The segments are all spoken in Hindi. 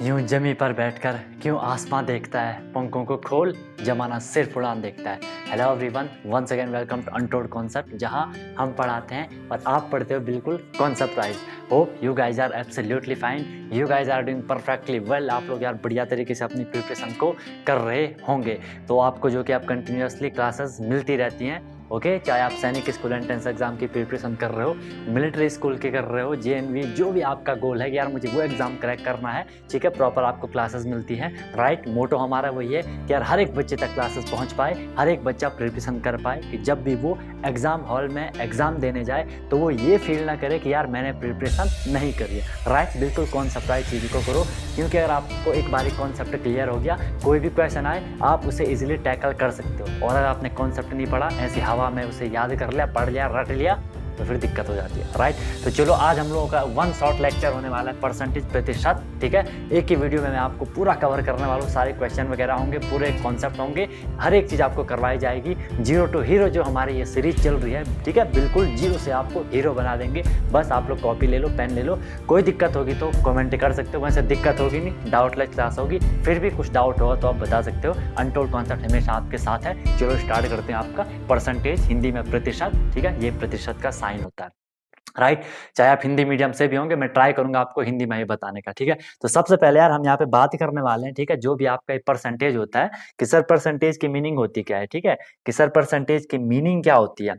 यूं जमी पर बैठकर क्यों आसमां देखता है, पंखों को खोल जमाना सिर्फ उड़ान देखता है। Hello everyone, once again welcome to untold concept, जहां हम पढ़ाते हैं और आप पढ़ते हो बिल्कुल concept wise. Hope you guys are absolutely fine, you guys are doing perfectly well. आप लोग यार बढ़िया तरीके से अपनी प्रिपरेशन को कर रहे होंगे, तो आपको जो कि आप कंटिन्यूसली क्लासेस मिलती रहती हैं। ओके, चाहे आप सैनिक स्कूल एंट्रेंस एग्जाम की प्रिपरेशन कर रहे हो, मिलिट्री स्कूल के कर रहे हो, जेएनवी, जो भी आपका गोल है कि यार मुझे वो एग्जाम क्रैक करना है, ठीक है, प्रॉपर आपको क्लासेस मिलती हैं। राइट, मोटो हमारा वही है कि यार हर एक बच्चे तक क्लासेस पहुंच पाए, हर एक बच्चा प्रिपरेशन कर पाए कि जब भी वो एग्जाम हॉल में एग्जाम देने जाए तो वो ये फील ना करे कि यार मैंने प्रिपरेशन नहीं करी है। राइट, बिल्कुल कॉन्सेप्ट वाइज चीज़ को करो, क्योंकि अगर आपको एक बारी कॉन्सेप्ट क्लियर हो गया, कोई भी क्वेश्चन आए आप उसे इजीली टैकल कर सकते हो। और अगर आपने कॉन्सेप्ट नहीं पढ़ा, ऐसी हवा में उसे याद कर लिया, पढ़ लिया, रट लिया, तो फिर दिक्कत हो जाती है। राइट, तो चलो आज हम लोगों का वन शॉट लेक्चर होने वाला है, परसेंटेज, प्रतिशत। ठीक है, एक ही वीडियो में मैं आपको पूरा कवर करने वाला हूँ, सारे क्वेश्चन वगैरह होंगे, पूरे कॉन्सेप्ट होंगे, हर एक चीज़ आपको करवाई जाएगी। जीरो टू हीरो जो हमारी ये सीरीज चल रही है, ठीक है, बिल्कुल जीरो से आपको हीरो बना देंगे। बस आप लोग कॉपी ले लो, पेन ले लो, कोई दिक्कत होगी तो कमेंट कर सकते हो। वैसे दिक्कत होगी नहीं, डाउटलेस क्लास होगी, फिर भी कुछ डाउट होगा तो आप बता सकते हो। अनटोल्ड कॉन्सेप्ट हमेशा आपके साथ है। चलो स्टार्ट करते हैं आपका परसेंटेज, हिंदी में प्रतिशत। ठीक है, ये प्रतिशत का साइन होता है। राइट, चाहे आप हिंदी मीडियम से भी होंगे, मैं ट्राई करूंगा आपको हिंदी में ही बताने का। ठीक है, तो सबसे पहले यार हम यहाँ पे बात करने वाले हैं, ठीक है, जो भी आपका एक परसेंटेज होता है कि सर परसेंटेज की मीनिंग होती क्या है। ठीक है, कि सर परसेंटेज की मीनिंग क्या होती है,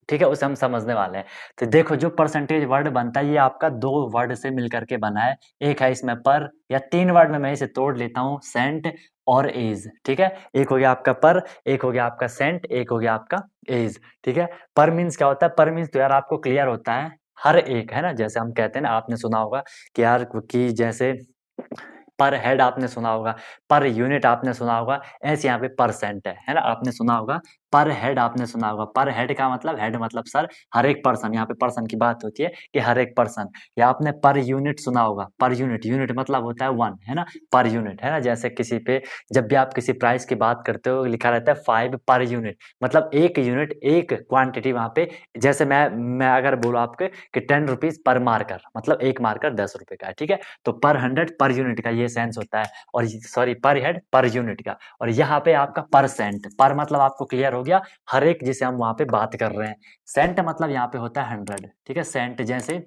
ठीक है, उसे हम समझने वाले हैं। तो देखो, जो परसेंटेज वर्ड बनता है ये आपका दो वर्ड से मिलकर के बना है। एक है इसमें पर, या तीन वर्ड में मैं इसे तोड़ लेता हूँ, सेंट और एज। ठीक है, एक हो गया आपका पर, एक हो गया आपका सेंट, एक हो गया आपका एज। ठीक है, पर मीन्स क्या होता है, पर मीन्स तो यार आपको क्लियर होता है, हर एक, है ना, जैसे हम कहते हैं ना, आपने सुना होगा कि यार कि जैसे पर हेड आपने सुना होगा, पर यूनिट आपने सुना होगा, ऐसे यहाँ पे परसेंट है ना, आपने सुना होगा। पर हेड आपने सुना होगा, पर हेड का मतलब, हेड मतलब सर, हर एक पर्सन, यहाँ पे पर्सन की बात होती है कि हर एक पर्सन। या आपने पर यूनिट सुना होगा, पर यूनिट, यूनिट मतलब होता है वन, है ना, पर यूनिट, है ना। जैसे किसी पे जब भी आप किसी प्राइस की बात करते हो, लिखा रहता है 5 पर यूनिट, मतलब एक यूनिट, एक क्वांटिटी वहां पे। जैसे मैं अगर बोलूँ आपके कि 10 रुपीज पर मार्कर, मतलब एक मार्कर 10 रुपए का है। ठीक है, तो पर 100 पर यूनिट का ये सेंस होता है, और सॉरी पर हेड पर यूनिट का। और यहाँ पे आपका परसेंट, पर मतलब आपको क्लियर हो गया, हर एक जिसे हम वहां पे बात कर रहे हैं। सेंट मतलब यहाँ पे होता है 100। ठीक है, सेंट जैसे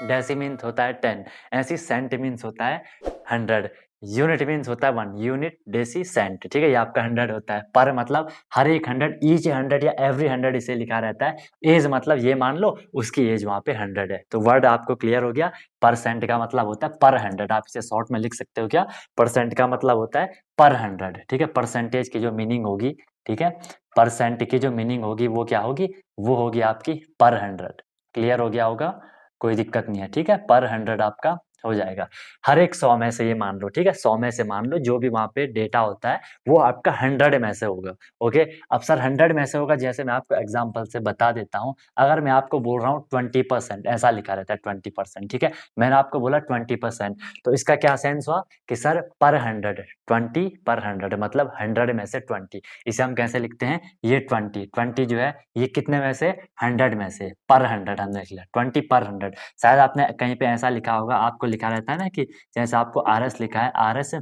डेसी मीन्स होता है 10, ऐसी सेंट मीन्स होता है 100। यूनिट मीन्स होता है 1 यूनिट, डेसी, सेंट। ठीक है, ये आपका 100 होता है। पर मतलब हर एक 100, ईच 100 या एवरी 100 इसे लिखा रहता है। एज मतलब ये मान लो उसकी एज वहां पे 100 है, तो वर्ड आपको क्लियर हो गया। परसेंट का मतलब होता है पर 100, आप इसे शॉर्ट में लिख सकते हो क्या, परसेंट का मतलब होता है पर 100। ठीक है, परसेंटेज की जो मीनिंग होगी, ठीक है, परसेंट की जो मीनिंग होगी वो क्या होगी, वो होगी आपकी पर 100। क्लियर हो गया होगा, कोई दिक्कत नहीं है। ठीक है, पर 100 आपका हो जाएगा। हर एक 100 में से ये मान लो, ठीक है, 100 में से मान लो जो भी वहां पे डेटा होता है वो आपका 100 में से होगा। ओके, अब सर 100 में से होगा, जैसे मैं आपको एग्जांपल से बता देता हूँ। अगर मैं आपको बोल रहा हूँ 20%, ऐसा लिखा रहता है 20%। ठीक है, मैंने आपको बोला 20%, तो इसका क्या सेंस हुआ कि सर पर 100, 20 पर 100 मतलब 100 में से 20। इसे हम कैसे लिखते हैं, ये 20 जो है ये कितने में से, 100 में से, पर 100 हमने लिख लिया, 20 पर 100। शायद आपने कहीं पे ऐसा लिखा होगा, आपको लिखा रहता है ना कि जैसे आपको RS लिखा है, RS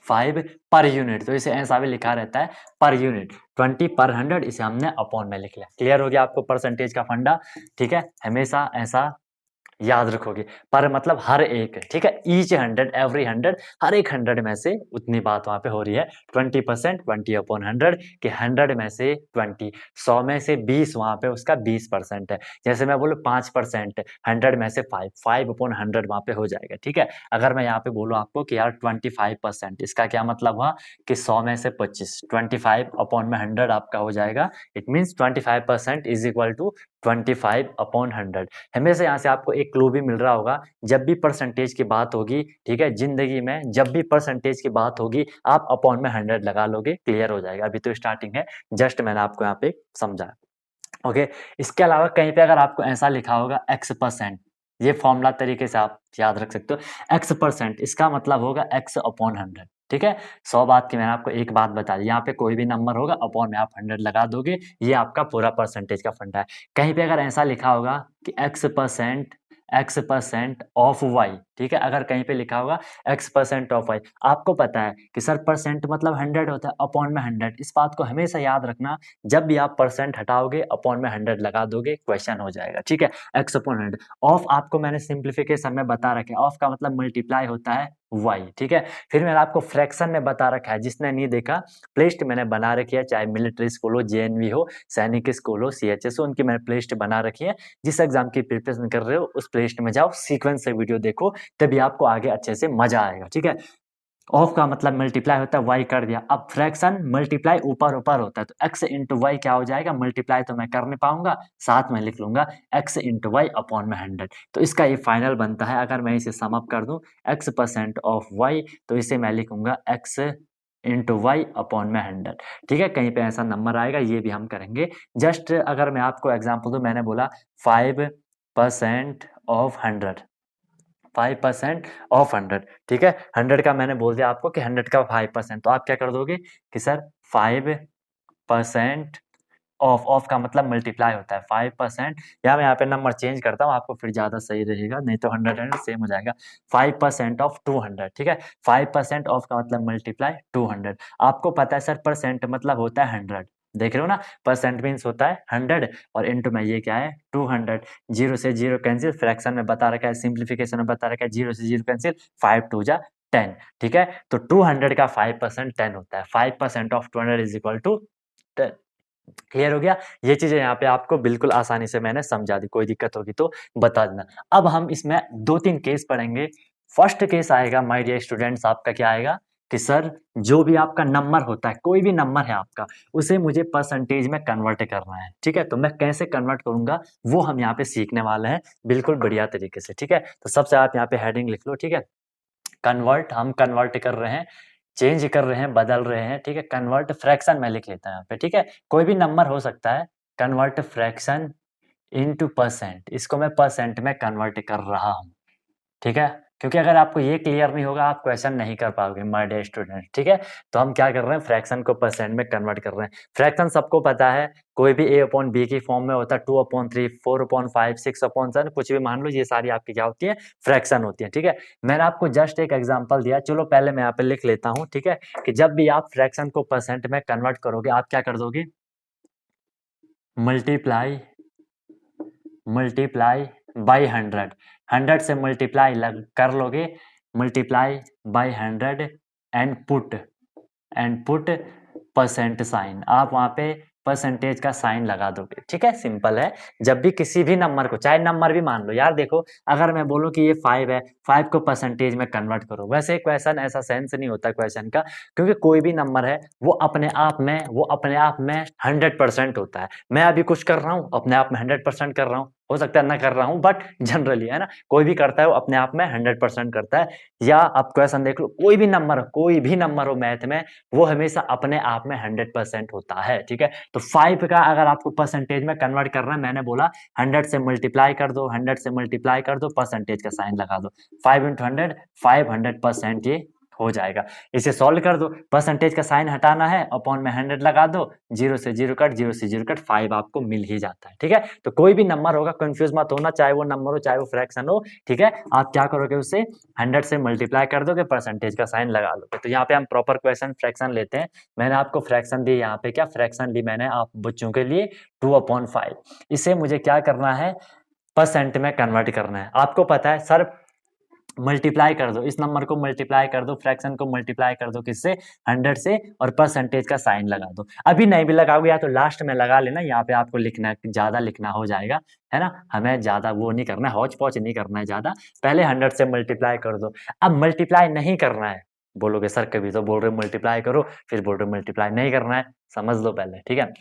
5 पर यूनिट, तो इसे ऐसा भी लिखा रहता है पर यूनिट। 20 पर 100 इसे हमने अपॉन में लिख लिया। क्लियर हो गया आपको परसेंटेज का फंडा। ठीक है, हमेशा ऐसा याद रखोगे, पर मतलब हर एक, ठीक है, ईच 100 एवरी 100, हर एक 100 में से उतनी बात वहां पे हो रही है। 20%, 20 अपॉन 100 के 100 में से 20, 100 में से 20 वहां पे उसका 20% है। जैसे मैं बोलूँ 5%, 100 में से 5, 5 अपॉन 100 वहां पे हो जाएगा। ठीक है, अगर मैं यहाँ पे बोलूँ आपको कि यार 25%, इसका क्या मतलब हुआ कि 100 में से 25, 25 अपॉन में 100 आपका हो जाएगा। It means 25% is equal to 25 upon 100। हमेशा यहाँ से आपको एक क्लू भी मिल रहा होगा, जब भी परसेंटेज की बात होगी, ठीक है, जिंदगी में जब भी परसेंटेज की बात होगी, आप अपॉन में 100 लगा लोगे, क्लियर हो जाएगा। अभी तो स्टार्टिंग है, जस्ट मैंने आपको यहाँ पे समझाया। ओके, इसके अलावा कहीं पे अगर आपको ऐसा लिखा होगा X%, ये फॉर्मूला तरीके से आप याद रख सकते हो। X%, इसका मतलब होगा X अपॉन 100। ठीक है, 100 बात की मैंने आपको एक बात बता दी, यहाँ पे कोई भी नंबर होगा, अपॉन में आप 100 लगा दोगे, ये आपका पूरा परसेंटेज का फंडा है। कहीं पे अगर ऐसा लिखा होगा कि X% x% ऑफ y, ठीक है। अगर कहीं पे लिखा होगा x% ऑफ y, आपको पता है कि सर परसेंट मतलब 100 होता है, अपॉन में 100, इस बात को हमेशा याद रखना। जब भी आप परसेंट हटाओगे अपॉन में 100 लगा दोगे, क्वेश्चन हो जाएगा, ठीक है। x/100 ऑफ आपको मैंने सिंप्लीफिकेशन में बता रखे, ऑफ का मतलब मल्टीप्लाई होता है y, ठीक है। फिर मैंने आपको फ्रैक्शन में बता रखा है, जिसने नहीं देखा प्लेलिस्ट मैंने बना रखी है, चाहे मिलिट्री स्कूल हो, JNV हो, सैनिक स्कूल हो, CHS हो, उनकी मैंने प्लेलिस्ट बना रखी है। जिस एग्जाम की प्रिपरेशन कर रहे हो उस प्लेलिस्ट में जाओ, सीक्वेंस से वीडियो देखो, तभी आपको आगे अच्छे से मजा आएगा, ठीक है। ऑफ का मतलब मल्टीप्लाई होता है, y कर दिया। अब फ्रैक्शन मल्टीप्लाई ऊपर ऊपर होता है, तो x इंटू वाई क्या हो जाएगा, मल्टीप्लाई तो मैं कर नहीं पाऊंगा, साथ में लिख लूंगा x इंटू वाई अपॉन में 100। तो इसका ये फाइनल बनता है, अगर मैं इसे सम अप कर दूं x% ऑफ y, तो इसे मैं लिखूंगा x इंटू वाई अपॉन में 100, ठीक है। कहीं पे ऐसा नंबर आएगा, ये भी हम करेंगे। जस्ट अगर मैं आपको एग्जाम्पल दूं, मैंने बोला 5% ऑफ 100, 5% ऑफ 100, ठीक है। 100 का मैंने बोल दिया आपको कि 100 का 5%, तो आप क्या कर दोगे कि सर 5% ऑफ का मतलब मल्टीप्लाई होता है 5%, या मैं यहाँ पे नंबर चेंज करता हूँ, आपको फिर ज्यादा सही रहेगा, नहीं तो 100 सेम हो जाएगा। 5% ऑफ 200, ठीक है। 5% ऑफ का मतलब मल्टीप्लाई 200। आपको पता है सर परसेंट मतलब होता है 100, देख रहे हो ना, परसेंट मीन्स होता है 100 और इनटू में ये क्या है 200। जीरो से जीरो कैंसिल, फ्रैक्शन में बता रखा है, सिंप्लीफिकेशन में बता रखा है, जीरो से जीरो कैंसिल, 5 2 जा 10, ठीक है। तो 200 का 5% 10 होता है, 5% of 200 is equal to 10। Clear हो गया। ये चीजें यहाँ पे आपको बिल्कुल आसानी से मैंने समझा दी, कोई दिक्कत होगी तो बता देना। अब हम इसमें 2-3 केस पढ़ेंगे। फर्स्ट केस आएगा माय डियर स्टूडेंट्स, आपका क्या आएगा कि सर जो भी आपका नंबर होता है, कोई भी नंबर है आपका, उसे मुझे परसेंटेज में कन्वर्ट करना है, ठीक है। तो मैं कैसे कन्वर्ट करूंगा वो हम यहाँ पे सीखने वाले हैं, बिल्कुल बढ़िया तरीके से, ठीक है। तो सबसे आप यहाँ पे हेडिंग लिख लो, ठीक है। कन्वर्ट, हम कन्वर्ट कर रहे हैं, चेंज कर रहे हैं, बदल रहे हैं, ठीक है। कन्वर्ट फ्रैक्शन में लिख लेता है यहाँ पे, ठीक है। कोई भी नंबर हो सकता है, कन्वर्ट फ्रैक्शन इनटू परसेंट, इसको मैं परसेंट में कन्वर्ट कर रहा हूँ, ठीक है। क्योंकि अगर आपको ये क्लियर नहीं होगा, आप क्वेश्चन नहीं कर पाओगे माय डियर स्टूडेंट, ठीक है। तो हम क्या कर रहे हैं, फ्रैक्शन को परसेंट में कन्वर्ट कर रहे हैं। फ्रैक्शन सबको पता है, कोई भी a/b की फॉर्म में होता है, 2/3, 4/5, 6/7, कुछ भी मान लो, ये सारी आपकी क्या होती है, फ्रैक्शन होती है, ठीक है। मैंने आपको जस्ट एक एग्जांपल दिया, चलो पहले मैं यहाँ पे लिख लेता हूँ, ठीक है, कि जब भी आप फ्रैक्शन को परसेंट में कन्वर्ट करोगे, आप क्या कर दोगे, मल्टीप्लाई बाई 100, 100 से मल्टीप्लाई कर लोगे, multiply by 100 and put percent sign, आप वहां पे परसेंटेज का साइन लगा दोगे, ठीक है। सिंपल है। जब भी किसी भी नंबर को, चाहे नंबर भी मान लो यार, देखो अगर मैं बोलूं कि ये 5 है, 5 को परसेंटेज में कन्वर्ट करो, वैसे क्वेश्चन ऐसा सेंस नहीं होता क्वेश्चन का, क्योंकि कोई भी नंबर है वो अपने आप में 100% होता है। मैं अभी कुछ कर रहा हूँ, अपने आप में 100% कर रहा हूँ, हो सकता है ना कर रहा हूँ, बट जनरली है ना, कोई भी करता है वो अपने आप में 100% करता है। या आप क्वेश्चन देख लो, कोई भी नंबर हो मैथ में, वो हमेशा अपने आप में 100% होता है, ठीक है। तो 5 का अगर आपको परसेंटेज में कन्वर्ट करना है, मैंने बोला 100 से मल्टीप्लाई कर दो, 100 से मल्टीप्लाई कर दो, परसेंटेज का साइन लगा दो, 5 × 100, 500% ये हो जाएगा। इसे सॉल्व कर दो, परसेंटेज का साइन हटाना है, अपॉन में 100 लगा दो, जीरो से जीरो कट, 5 आपको मिल ही जाता है, ठीक है। तो कोई भी नंबर होगा, कंफ्यूज मत होना, चाहे वो नंबर हो चाहे वो फ्रैक्शन हो, ठीक है। आप क्या करोगे, उससे 100 से मल्टीप्लाई कर दोगे, परसेंटेज का साइन लगा लोगे। तो यहाँ पे हम प्रॉपर क्वेश्चन फ्रैक्शन लेते हैं। मैंने आपको फ्रैक्शन दी, यहाँ पे क्या फ्रैक्शन ली मैंने आप बच्चों के लिए 2/5, इसे मुझे क्या करना है, परसेंट में कन्वर्ट करना है। आपको पता है सर मल्टीप्लाई कर दो, इस नंबर को मल्टीप्लाई कर दो, फ्रैक्शन को मल्टीप्लाई कर दो, किससे, 100 से, और परसेंटेज का साइन लगा दो। अभी नहीं भी लगाओगे या तो लास्ट में लगा लेना, यहाँ पे आपको लिखना ज्यादा लिखना हो जाएगा, है ना, हमें ज्यादा वो नहीं करना है, हौच पौच नहीं करना है ज्यादा। पहले 100 से मल्टीप्लाई कर दो। अब मल्टीप्लाई नहीं करना है, बोलोगे सर कभी तो बोल रहे मल्टीप्लाई करो, फिर बोल रहे मल्टीप्लाई नहीं करना है, समझ लो पहले, ठीक है।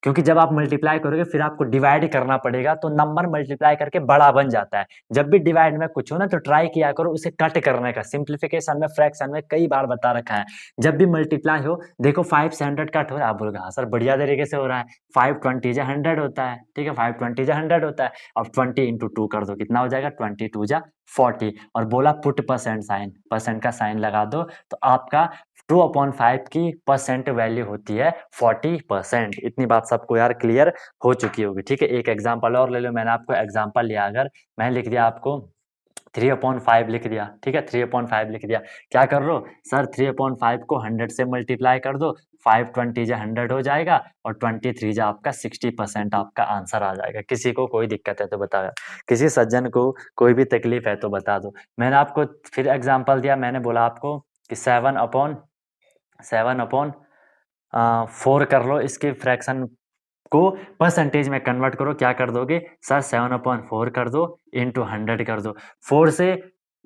क्योंकि जब आप मल्टीप्लाई करोगे फिर आपको डिवाइड करना पड़ेगा, तो नंबर मल्टीप्लाई करके बड़ा बन जाता है। जब भी डिवाइड में कुछ हो ना, तो ट्राई किया करो उसे कट करने का। सिंप्लीफिकेशन में, फ्रैक्शन में कई बार बता रखा है, जब भी मल्टीप्लाई हो, देखो 5 से 100 कट हो रहा है, आप बोलोगे हाँ सर बढ़िया तरीके से हो रहा है, 5 20 100 होता है, ठीक है, 5 20 100 होता है। अब 20 × 2 कर दो, कितना हो जाएगा, 20 2 40, और बोला पुट परसेंट साइन, परसेंट का साइन लगा दो, तो आपका 2/5 की परसेंट वैल्यू होती है 40%। इतनी बात सबको यार क्लियर हो चुकी होगी। ठीक है, एक एग्जांपल और ले लो। मैंने आपको एग्जांपल लिया, अगर मैं लिख दिया आपको 3/5 लिख दिया, ठीक है, 3/5 लिख दिया। क्या कर लो सर, 3/5 को 100 से मल्टीप्लाई कर दो, 520 जा 100 हो जाएगा और 23 जा आपका 60% आपका आंसर आ जाएगा। किसी को कोई दिक्कत है तो बताओ, किसी सज्जन को कोई भी तकलीफ है तो बता दो। मैंने आपको फिर एग्जाम्पल दिया, मैंने बोला आपको कि 7/4 कर लो, इसके फ्रैक्शन को परसेंटेज में कन्वर्ट करो। क्या कर दोगे सर, 7/4 कर दो इंटू 100 कर दो, 4 से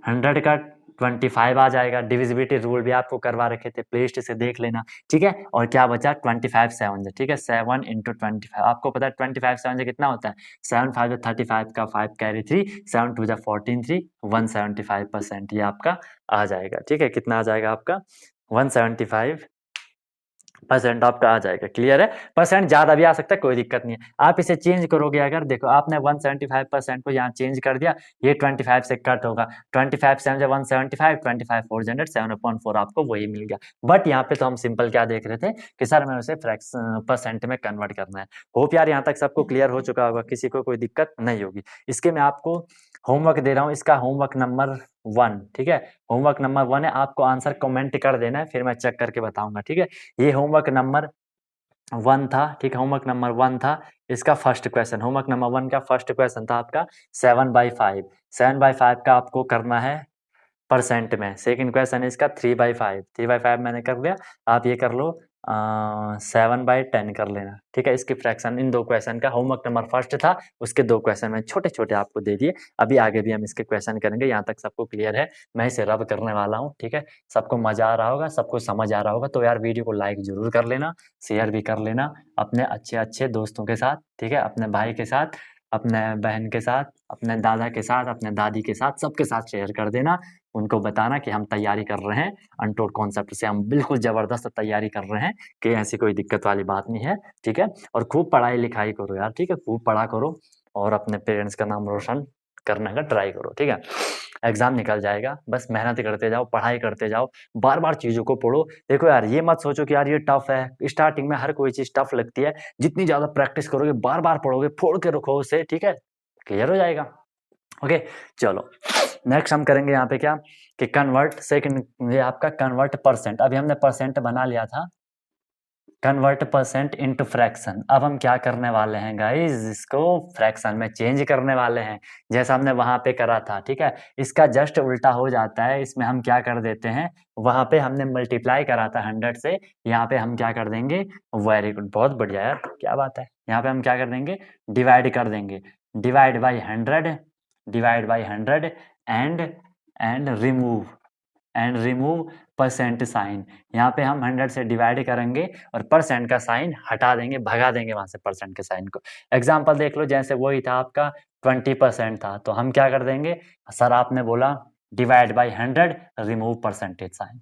100 का 25 आ जाएगा। डिविजिबिलिटी रूल भी आपको करवा रखे थे, प्ले लिस्ट से देख लेना। ठीक है, और क्या बचा 25 7 जा, ठीक है, 7 इंटू 25। आपको पता है 25 7 जा कितना होता है, 7 5 35 का 5 कैरी 3, 7 2 जा 14 3, 175% ये आपका आ जाएगा। ठीक है, कितना आ जाएगा आपका 175% आपका आ जाएगा। क्लियर है, परसेंट ज्यादा भी आ सकता है, कोई दिक्कत नहीं है। आप इसे चेंज करोगे, अगर देखो आपने 175% को यहाँ चेंज कर दिया, ये 25 से कट होगा, 25 7 175, 25 400, 7/4 आपको वही मिल गया। बट यहाँ पे तो हम सिंपल क्या देख रहे थे कि सर हमें उसे परसेंट में कन्वर्ट करना है। होप यार यहाँ तक सबको क्लियर हो चुका होगा, किसी को कोई दिक्कत नहीं होगी। इसके मैं आपको होमवर्क दे रहा हूँ, इसका होमवर्क नंबर 1, ठीक है, होमवर्क नंबर 1 है। आपको आंसर कमेंट कर देना है, फिर मैं चेक करके बताऊंगा। ठीक है, ये होमवर्क नंबर 1 था। ठीक है, होमवर्क नंबर 1 था, इसका फर्स्ट क्वेश्चन, होमवर्क नंबर 1 का फर्स्ट क्वेश्चन था आपका 7/5। 7/5 का आपको करना है परसेंट में। सेकंड क्वेश्चन है इसका 3/5। 3/5 मैंने कर दिया, आप ये कर लो 7/10 कर लेना। ठीक है, इसकी फ्रैक्शन, इन दो क्वेश्चन का होमवर्क नंबर फर्स्ट था, उसके दो क्वेश्चन में छोटे छोटे आपको दे दिए। अभी आगे भी हम इसके क्वेश्चन करेंगे। यहाँ तक सबको क्लियर है, मैं इसे रब करने वाला हूँ। ठीक है, सबको मजा आ रहा होगा, सबको समझ आ रहा होगा, तो यार वीडियो को लाइक जरूर कर लेना, शेयर भी कर लेना अपने अच्छे अच्छे दोस्तों के साथ। ठीक है, अपने भाई के साथ, अपने बहन के साथ, अपने दादा के साथ, अपने दादी के साथ, सबके साथ शेयर कर देना। उनको बताना कि हम तैयारी कर रहे हैं, अनटोल्ड कॉन्सेप्ट से हम बिल्कुल ज़बरदस्त तैयारी कर रहे हैं, कि ऐसी कोई दिक्कत वाली बात नहीं है। ठीक है, और खूब पढ़ाई लिखाई करो यार। ठीक है, खूब पढ़ा करो और अपने पेरेंट्स का नाम रोशन करने का ट्राई करो। ठीक है, एग्जाम निकल जाएगा, बस मेहनत करते जाओ, पढ़ाई करते जाओ, बार बार चीज़ों को पढ़ो। देखो यार, ये मत सोचो कि यार ये टफ है, स्टार्टिंग में हर कोई चीज़ टफ लगती है। जितनी ज़्यादा प्रैक्टिस करोगे, बार बार पढ़ोगे, फोड़ के रखो उसे, ठीक है, क्लियर हो जाएगा। ओके, चलो नेक्स्ट हम करेंगे यहाँ पे क्या कि कन्वर्ट, सेकंड ये आपका कन्वर्ट परसेंट। अभी हमने परसेंट बना लिया था, कन्वर्ट परसेंट इनटू फ्रैक्शन। अब हम क्या करने वाले हैं गाइस, इसको फ्रैक्शन में चेंज करने वाले हैं, जैसा हमने वहां पे करा था। ठीक है, इसका जस्ट उल्टा हो जाता है। इसमें हम क्या कर देते हैं, वहां पे हमने मल्टीप्लाई करा था 100 से, यहाँ पे हम क्या कर देंगे, वेरी गुड, बहुत बढ़िया यार, क्या बात है, यहाँ पे हम क्या कर देंगे, डिवाइड कर देंगे, divide by 100, divide by 100 and remove percent sign. यहाँ पे हम 100 से डिवाइड करेंगे और परसेंट का साइन हटा देंगे, भगा देंगे वहां से परसेंट के साइन को। एग्जाम्पल देख लो, जैसे वही था आपका 20% था, तो हम क्या कर देंगे, सर आपने बोला divide by 100 remove percentage sign.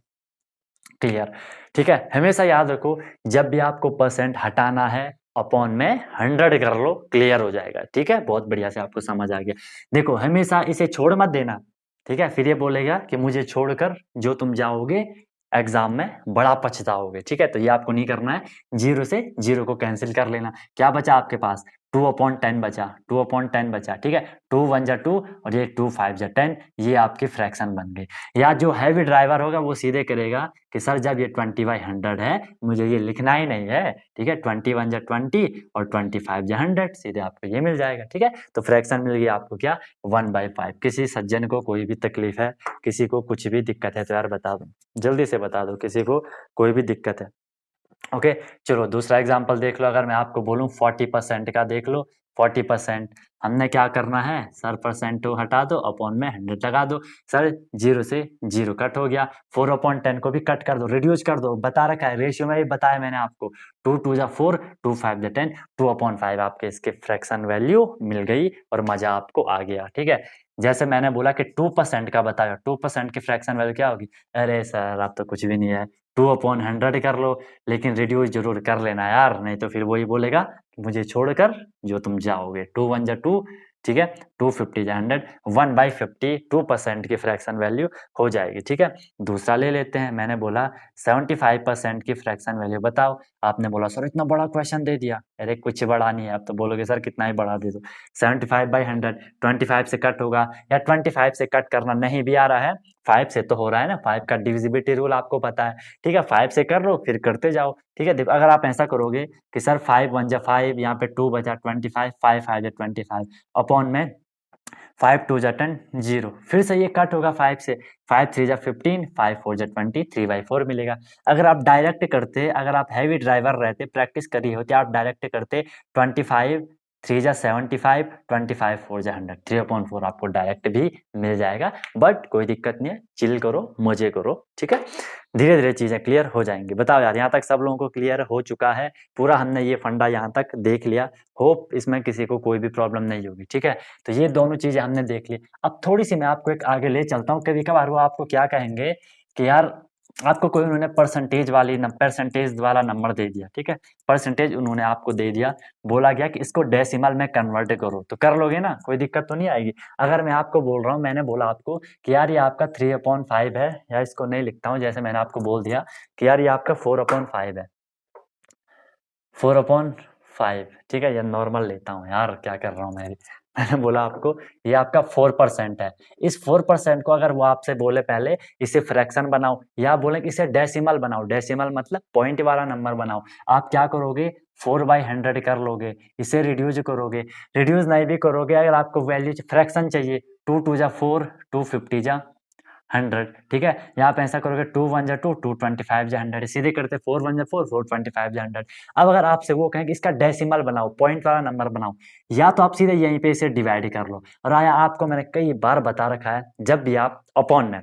Clear, ठीक है, हमेशा याद रखो, जब भी आपको परसेंट हटाना है, अपॉन में 100 कर लो, क्लियर हो जाएगा। ठीक है, बहुत बढ़िया से आपको समझ आ गया। देखो हमेशा इसे छोड़ मत देना, ठीक है, फिर ये बोलेगा कि मुझे छोड़कर जो तुम जाओगे एग्जाम में बड़ा पछताओगे। ठीक है, तो ये आपको नहीं करना है, 0 से 0 को कैंसिल कर लेना। क्या बचा आपके पास, 2/10 बचा, 2/10 बचा। ठीक है, 2 1 जा 2 और ये 2 5 जा 10, ये आपकी फ्रैक्शन बन गई। या जो हैवी ड्राइवर होगा वो सीधे करेगा कि सर जब ये 20/100 है, मुझे ये लिखना ही नहीं है। ठीक है, 21 जा 20 और 25 जा 100, सीधे आपको ये मिल जाएगा। ठीक है, तो फ्रैक्शन मिल गया आपको क्या, 1/5। किसी सज्जन को कोई भी तकलीफ है, किसी को कुछ भी दिक्कत है तो यार बता दो, जल्दी से बता दो, किसी को कोई भी दिक्कत है। ओके, चलो दूसरा एग्जांपल देख लो। अगर मैं आपको बोलूं 40% का, देख लो 40%, हमने क्या करना है सर, परसेंट को हटा दो, अपॉन में 100 लगा दो। सर 0 से 0 कट हो गया, 4/10 को भी कट कर दो, रिड्यूस कर दो, बता रखा है, रेशियो में भी बताया मैंने आपको, 2 2 जा 4, 2 5 जा 10, 2/5 आपके इसके फ्रैक्शन वैल्यू मिल गई और मजा आपको आ गया। ठीक है, जैसे मैंने बोला कि 2% का बताया, 2% की फ्रैक्शन वैल्यू क्या होगी, अरे सर आप तो कुछ भी नहीं है, 2/100 कर लो, लेकिन रिड्यूस जरूर कर लेना यार, नहीं तो फिर वही बोलेगा मुझे छोड़कर जो तुम जाओगे। 2 1 जा 2, ठीक है, 250 या 100, 1/50 2% की फ्रैक्शन वैल्यू हो जाएगी। ठीक है, दूसरा ले लेते हैं, मैंने बोला 75% की फ्रैक्शन वैल्यू बताओ। आपने बोला सर इतना बड़ा क्वेश्चन दे दिया। अरे कुछ बड़ा नहीं है, आप तो बोलोगे सर कितना ही बड़ा दे दो। 75/100 25 से कट होगा, या 25 से कट करना नहीं भी आ रहा है, 5 से तो हो रहा है ना, 5 का डिविजिबिलिटी रूल आपको पता है। ठीक है, 5 से कर लो फिर करते जाओ। ठीक है, देखो अगर आप ऐसा करोगे कि सर 5 1 जा 5, यहाँ पे 2 बचा 25, 5 5 जा 25 अपॉन में 5 2 जा 10 0, फिर से ये कट होगा 5 से, 5 3 जा 15, 5 4 जा 20, 3/4 मिलेगा। अगर आप डायरेक्ट करते, अगर आप हैवी ड्राइवर रहते, प्रैक्टिस करी होती, आप डायरेक्ट करते 25 3 जा 75, 25 4 जा 100, 3/4 आपको डायरेक्ट भी मिल जाएगा। बट कोई दिक्कत नहीं है, चिल करो, मजे करो। ठीक है, धीरे धीरे चीजें क्लियर हो जाएंगी। बताओ यार, यहाँ तक सब लोगों को क्लियर हो चुका है? पूरा हमने ये फंडा यहाँ तक देख लिया। होप इसमें किसी को कोई भी प्रॉब्लम नहीं होगी। ठीक है, तो ये दोनों चीजें हमने देख ली। अब थोड़ी सी मैं आपको एक आगे ले चलता हूँ। कभी कभार वो आपको क्या कहेंगे कि यार आपको कोई उन्होंने परसेंटेज वाला नंबर दे दिया। ठीक है, परसेंटेज उन्होंने आपको दे दिया, बोला गया कि इसको डेसिमल में कन्वर्ट करो, तो कर लोगे ना, कोई दिक्कत तो नहीं आएगी। अगर मैं आपको बोल रहा हूँ, मैंने बोला आपको कि यार ये आपका 3/5 है, या इसको नहीं लिखता हूँ, जैसे मैंने आपको बोल दिया कि यार ये आपका 4/5 है, 4/5। ठीक है, ये नॉर्मल लेता हूँ यार, क्या कर रहा हूँ मैं। मैंने बोला आपको ये आपका 4% है। इस 4% को अगर वो आपसे बोले पहले इसे फ्रैक्शन बनाओ, या बोले कि इसे डेसिमल बनाओ, डेसिमल मतलब पॉइंट वाला नंबर बनाओ, आप क्या करोगे 4/100 कर लोगे, इसे रिड्यूस करोगे। रिड्यूस नहीं भी करोगे, अगर आपको वैल्यू फ्रैक्शन चाहिए, 2 2 जा 4, 2 50 जा 100। ठीक है, यहाँ पे ऐसा करोगे 2 1 जा 2, 2 25 जा 100, सीधे करते 4 1 जा 4, 4 25 जा 100। अब अगर आपसे वो कहें कि इसका डेसिमल बनाओ, पॉइंट वाला नंबर बनाओ, या तो आप सीधे यहीं पे इसे डिवाइड कर लो। और आया आपको मैंने कई बार बता रखा है, जब भी आप अपॉन में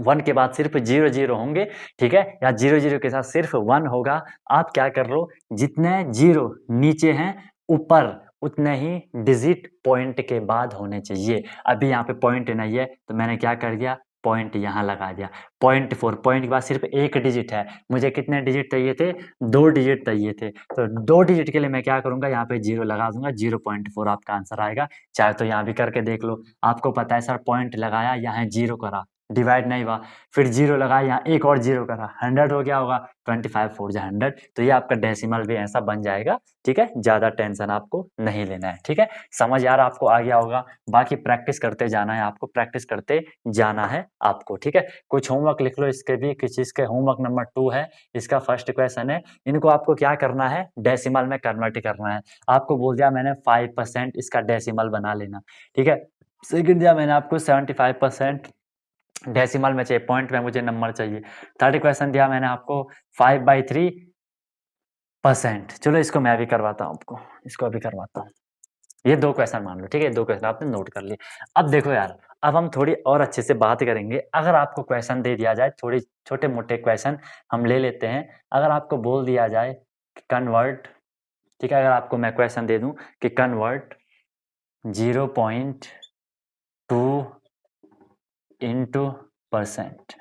1 के बाद सिर्फ 0 0 होंगे, ठीक है, या 0 0 के साथ सिर्फ 1 होगा, आप क्या कर लो, जितने 0 नीचे हैं ऊपर उतने ही डिजिट पॉइंट के बाद होने चाहिए। अभी यहाँ पे पॉइंट नहीं है, तो मैंने क्या कर दिया, पॉइंट यहाँ लगा दिया। 0.4, पॉइंट के बाद सिर्फ एक डिजिट है, मुझे कितने डिजिट चाहिए थे, 2 डिजिट चाहिए थे, तो 2 डिजिट के लिए मैं क्या करूंगा, यहाँ पे 0 लगा दूंगा, 0.4 आपका आंसर आएगा। चाहे तो यहाँ भी करके देख लो, आपको पता है सर पॉइंट लगाया, यहाँ 0 करा, डिवाइड नहीं हुआ, फिर 0 लगाया, यहाँ एक और 0 करा, 100 हो गया होगा, 25 4 जा 100, तो ये आपका डेसिमल भी ऐसा बन जाएगा। ठीक है, ज्यादा टेंशन आपको नहीं लेना है। ठीक है, समझ यार आपको आ गया होगा। बाकी प्रैक्टिस करते जाना है आपको, प्रैक्टिस करते जाना है आपको। ठीक है, कुछ होमवर्क लिख लो इसके भी, किस चीज के, होमवर्क नंबर 2 है, इसका फर्स्ट क्वेश्चन है। इनको आपको क्या करना है, डेसिमल में कन्वर्ट करना है। आपको बोल दिया मैंने 5%, इसका डेसिमल बना लेना। ठीक है, सेकंड दिया मैंने आपको 75% डेसिमल में चाहिए, पॉइंट में मुझे नंबर चाहिए। थर्ड क्वेश्चन दिया मैंने आपको 5/3%। चलो इसको मैं भी करवाता हूँ आपको, इसको अभी करवाता हूँ। ये 2 क्वेश्चन मान लो। ठीक है, 2 क्वेश्चन आपने नोट कर लिए। अब देखो यार, अब हम थोड़ी और अच्छे से बात करेंगे। अगर आपको क्वेश्चन दे दिया जाए, थोड़ी छोटे मोटे क्वेश्चन हम ले लेते हैं। अगर आपको बोल दिया जाए कि कन्वर्ट, ठीक है, अगर आपको मैं क्वेश्चन दे दूं कि कन्वर्ट 0.2 इंटू परसेंट,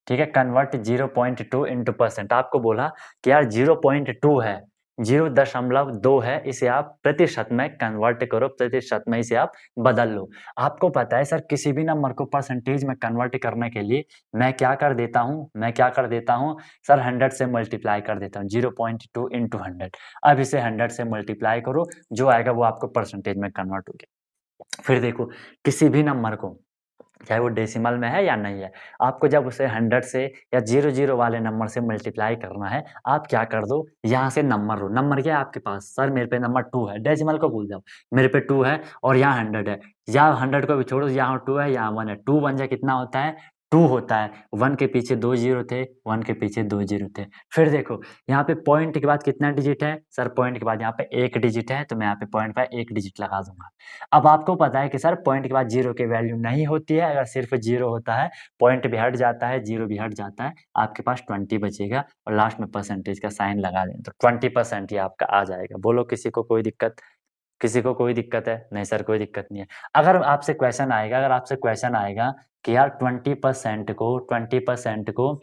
ठीक है, कन्वर्ट 0.2 इंटू परसेंट। आपको बोला कि यार 0.2 है, 0.2 है, इसे आप प्रतिशत में कन्वर्ट करो, प्रतिशत में इसे आप बदल लो। आपको पता है सर किसी भी नंबर को परसेंटेज में कन्वर्ट करने के लिए मैं क्या कर देता हूँ, सर 100 से मल्टीप्लाई कर देता हूँ, 0.2 इंटू 100। अब इसे 100 से मल्टीप्लाई करो, जो आएगा वो आपको परसेंटेज में कन्वर्ट हो गया। फिर देखो किसी भी नंबर को, चाहे वो डेसिमल में है या नहीं है, आपको जब उसे 100 से या 00 वाले नंबर से मल्टीप्लाई करना है, आप क्या कर दो, यहाँ से नंबर लो। नंबर क्या है आपके पास, सर मेरे पे नंबर 2 है, डेसिमल को भूल जाओ, मेरे पे 2 है और यहाँ 100 है, या 100 को भी छोड़ो, यहाँ 2 है, यहाँ 1 है, 2 1 जा कितना होता है, 2 होता है। 1 के पीछे 2 0 थे, 1 के पीछे 2 0 थे। फिर देखो यहाँ पे पॉइंट के बाद कितना डिजिट है, सर पॉइंट के बाद यहाँ पे एक डिजिट है, तो मैं यहाँ पे पॉइंट पर एक डिजिट लगा दूंगा। अब आपको पता है कि सर पॉइंट के बाद 0 की वैल्यू नहीं होती है, अगर सिर्फ 0 होता है, पॉइंट भी हट जाता है, 0 भी हट जाता है, आपके पास 20 बचेगा, और लास्ट में परसेंटेज का साइन लगा दें तो 20% ये आपका आ जाएगा। बोलो किसी को कोई दिक्कत, किसी को कोई दिक्कत है? नहीं सर कोई दिक्कत नहीं है। अगर आपसे क्वेश्चन आएगा कि यार 20% को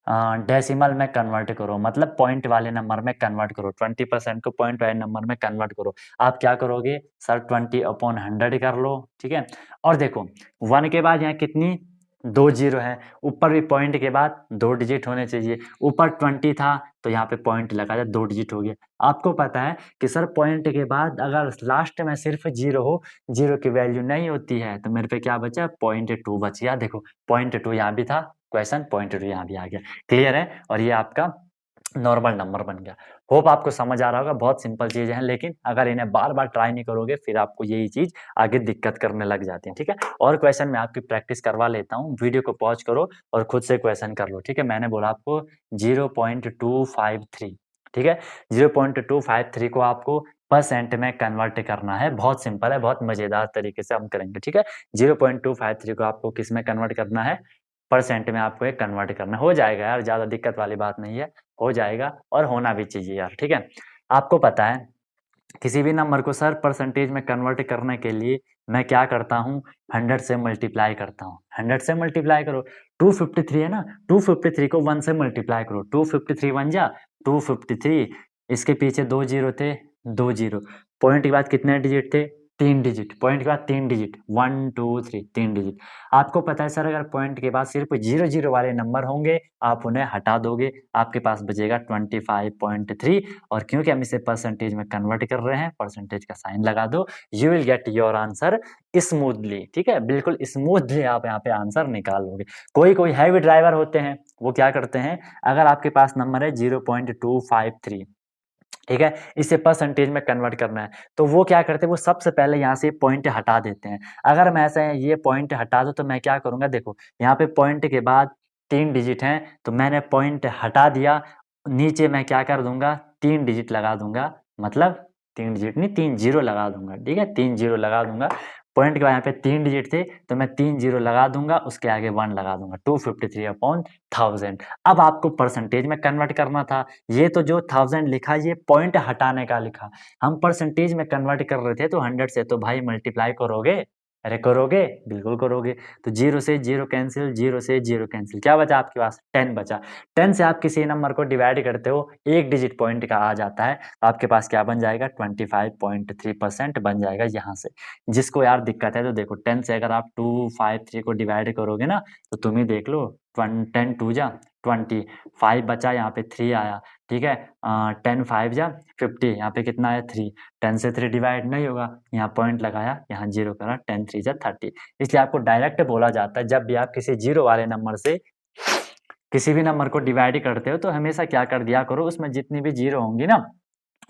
डेसिमल में कन्वर्ट करो, मतलब पॉइंट वाले नंबर में कन्वर्ट करो, 20% को पॉइंट वाले नंबर में कन्वर्ट करो। आप क्या करोगे सर, 20/100 कर लो, ठीक है। और देखो 1 के बाद यहाँ कितनी 2 जीरो है, ऊपर भी पॉइंट के बाद 2 डिजिट होने चाहिए, ऊपर 20 था तो यहाँ पे पॉइंट लगा दिया, 2 डिजिट हो गया। आपको पता है कि सर पॉइंट के बाद अगर लास्ट में सिर्फ जीरो हो, जीरो की वैल्यू नहीं होती है, तो मेरे पे क्या बचा, 0.2 बच गया। देखो 0.2 यहाँ भी था, क्वेश्चन 0.2 यहाँ भी आ गया, क्लियर है। और ये आपका नॉर्मल नंबर बन गया। होप आपको समझ आ रहा होगा, बहुत सिंपल चीज़ है, लेकिन अगर इन्हें बार बार ट्राई नहीं करोगे फिर आपको यही चीज़ आगे दिक्कत करने लग जाती है, ठीक है। और क्वेश्चन मैं आपकी प्रैक्टिस करवा लेता हूँ, वीडियो को पॉज करो और खुद से क्वेश्चन कर लो, ठीक है। मैंने बोला आपको 0.253, ठीक है। 0.253 को आपको परसेंट में कन्वर्ट करना है, बहुत सिंपल है, बहुत मजेदार तरीके से हम करेंगे, ठीक है। 0.253 को आपको किस में कन्वर्ट करना है, परसेंट में आपको एक कन्वर्ट करना, हो जाएगा यार, ज़्यादा दिक्कत वाली बात नहीं है, हो जाएगा और होना भी चाहिए यार, ठीक है। आपको पता है किसी भी नंबर को सर परसेंटेज में कन्वर्ट करने के लिए मैं क्या करता हूँ, 100 से मल्टीप्लाई करता हूँ। 100 से मल्टीप्लाई करो, 253 है ना, 253 को 1 से मल्टीप्लाई करो, 253 1 जा 253, इसके पीछे 2 जीरो थे, 2 जीरो, पॉइंट के बाद कितने डिजिट थे, 3 डिजिट, पॉइंट के बाद 3 डिजिट, 1 2 3, 3 डिजिट। आपको पता है सर अगर पॉइंट के बाद सिर्फ जीरो जीरो वाले नंबर होंगे आप उन्हें हटा दोगे, आपके पास बचेगा 25.3, और क्योंकि हम इसे परसेंटेज में कन्वर्ट कर रहे हैं, परसेंटेज का साइन लगा दो, you will get your answer smoothly, ठीक है, बिल्कुल स्मूथली आप यहाँ पे आंसर निकालोगे। कोई कोई हैवी ड्राइवर होते हैं, वो क्या करते हैं, अगर आपके पास नंबर है 0.253, ठीक है, इसे परसेंटेज में कन्वर्ट करना है, तो वो क्या करते हैं, वो सबसे पहले यहाँ से पॉइंट हटा देते हैं। अगर मैं ऐसे ये पॉइंट हटा दूं तो मैं क्या करूंगा, देखो यहाँ पे पॉइंट के बाद 3 डिजिट हैं, तो मैंने पॉइंट हटा दिया, नीचे मैं क्या कर दूंगा, 3 डिजिट लगा दूंगा, मतलब 3 डिजिट नहीं, 3 जीरो लगा दूंगा, ठीक है, 3 जीरो लगा दूंगा। पॉइंट के बाद यहाँ पे 3 डिजिट थे तो मैं 3 जीरो लगा दूंगा, उसके आगे 1 लगा दूंगा, 253/1000। अब आपको परसेंटेज में कन्वर्ट करना था, ये तो जो 1000 लिखा ये पॉइंट हटाने का लिखा, हम परसेंटेज में कन्वर्ट कर रहे थे तो 100 से तो भाई मल्टीप्लाई करोगे, अरे करोगे, बिल्कुल करोगे। तो 0 से 0 कैंसिल, 0 से 0 कैंसिल, क्या बचा आपके पास, 10 बचा। 10 से आप किसी नंबर को डिवाइड करते हो, एक डिजिट पॉइंट का आ जाता है, तो आपके पास क्या बन जाएगा, 25.3% बन जाएगा यहाँ से। जिसको यार दिक्कत है तो देखो 10 से अगर आप 253 को डिवाइड करोगे ना, तो तुम ही देख लो, 10 2 जा 20, 5 बचा, यहाँ पे 3 आया, ठीक है, 10 5 जा 50, यहाँ पे कितना है 3, 10 से 3 डिवाइड नहीं होगा, यहाँ पॉइंट लगाया, यहाँ जीरो करा, 10 3 जा 30। इसलिए आपको डायरेक्ट बोला जाता है जब भी आप किसी जीरो वाले नंबर से किसी भी नंबर को डिवाइड करते हो तो हमेशा क्या कर दिया करो, उसमें जितनी भी जीरो होंगी ना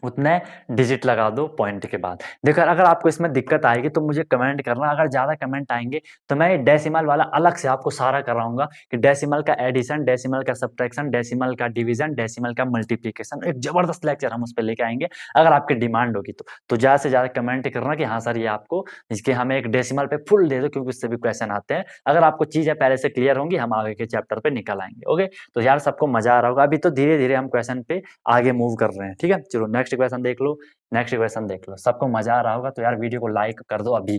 उतने डिजिट लगा दो पॉइंट के बाद। देखो अगर आपको इसमें दिक्कत आएगी तो मुझे कमेंट करना, अगर ज़्यादा कमेंट आएंगे तो मैं डेसिमल वाला अलग से आपको सारा कराऊंगा कि डेसिमल का एडिशन, डेसिमल का सब्ट्रैक्शन, डेसिमल का डिवीजन, डेसिमल का मल्टीप्लिकेशन, एक जबरदस्त लेक्चर हम उस पर लेके आएंगे अगर आपकी डिमांड होगी तो ज़्यादा से ज़्यादा कमेंट करना कि हाँ सर ये आपको इसके हमें एक डेसिमल पे फुल दे दो, क्योंकि उससे भी क्वेश्चन आते हैं। अगर आपको चीज़ें पहले से क्लियर होंगी हम आगे के चैप्टर पे निकल आएंगे। ओके, तो यार सबको मजा आ रहा होगा, अभी तो धीरे धीरे हम क्वेश्चन पे आगे मूव कर रहे हैं, ठीक है। चलो नेक्स्ट क्वेश्चन देख लो, नेक्स्ट क्वेश्चन देख लो, सबको मजा आ रहा होगा तो यार वीडियो को लाइक कर दो अभी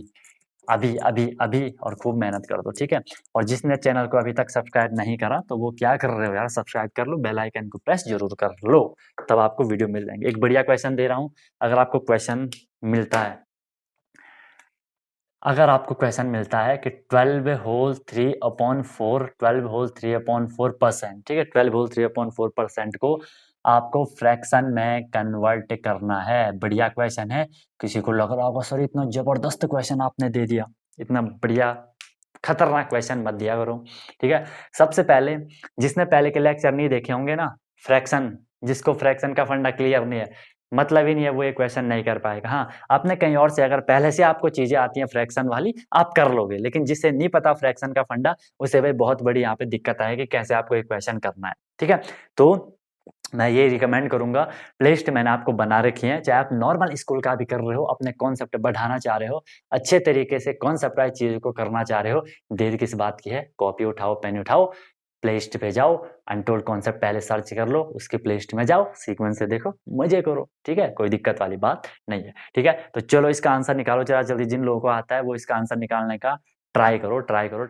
अभी अभी अभी, और खूब मेहनत कर दो, ठीक है। और जिसने चैनल को अभी तक सब्सक्राइब नहीं करा तो वो क्या कर रहे हो यार, सब्सक्राइब कर लो, बेल आइकन को प्रेस जरूर कर लो, तब आपको वीडियो मिल जाएंगे। एक बढ़िया क्वेश्चन दे रहा हूँ, अगर आपको क्वेश्चन मिलता है, अगर आपको क्वेश्चन मिलता है कि 12 होल 3/4, 12 होल 3/4%, ठीक है, 12 होल 3/4% को आपको फ्रैक्शन में कन्वर्ट करना है। बढ़िया क्वेश्चन है, किसी को लग रहा होगा सर इतना जबरदस्त क्वेश्चन आपने दे दिया, इतना बढ़िया खतरनाक क्वेश्चन मत दिया करो, ठीक है। सबसे पहले जिसने पहले के लेक्चर नहीं देखे होंगे ना, फ्रैक्शन, जिसको फ्रैक्शन का फंडा क्लियर नहीं है, मतलब ही नहीं है, वो ये क्वेश्चन नहीं कर पाएगा। हाँ, आपने कहीं और से अगर पहले से आपको चीजें आती हैं फ्रैक्शन वाली, आप कर लोगे, लेकिन जिससे नहीं पता फ्रैक्शन का फंडा, उसे भाई बहुत बड़ी यहाँ पे दिक्कत आएगी कैसे आपको एक क्वेश्चन करना है, ठीक है। तो मैं ये रिकमेंड करूंगा, प्लेलिस्ट मैंने आपको बना रखी है, चाहे आप नॉर्मल स्कूल का भी कर रहे हो, अपने कॉन्सेप्ट बढ़ाना चाह रहे हो, अच्छे तरीके से कॉन्सेप्ट वाइज चीज को करना चाह रहे हो, देर किस बात की है, कॉपी उठाओ, पेन उठाओ, प्लेलिस्ट पे जाओ, अनटोल्ड कॉन्सेप्ट पहले सर्च कर लो, उसके प्लेलिस्ट में जाओ, सीक्वेंस से देखो, मजे करो, ठीक है, कोई दिक्कत वाली बात नहीं है, ठीक है। तो चलो इसका आंसर निकालो जरा जल्दी, जिन लोगों को आता है वो इसका आंसर निकालने का ट्राई करो, ट्राई करो।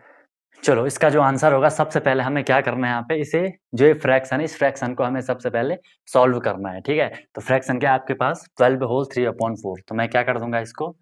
चलो इसका जो आंसर होगा, सबसे पहले हमें क्या करना है यहाँ पे, इसे जो ये फ्रैक्शन है, इस फ्रैक्शन को हमें सबसे पहले सॉल्व करना है। ठीक है, तो फ्रैक्शन क्या है आपके पास, 12 होल 3/4। तो मैं क्या कर दूंगा इसको,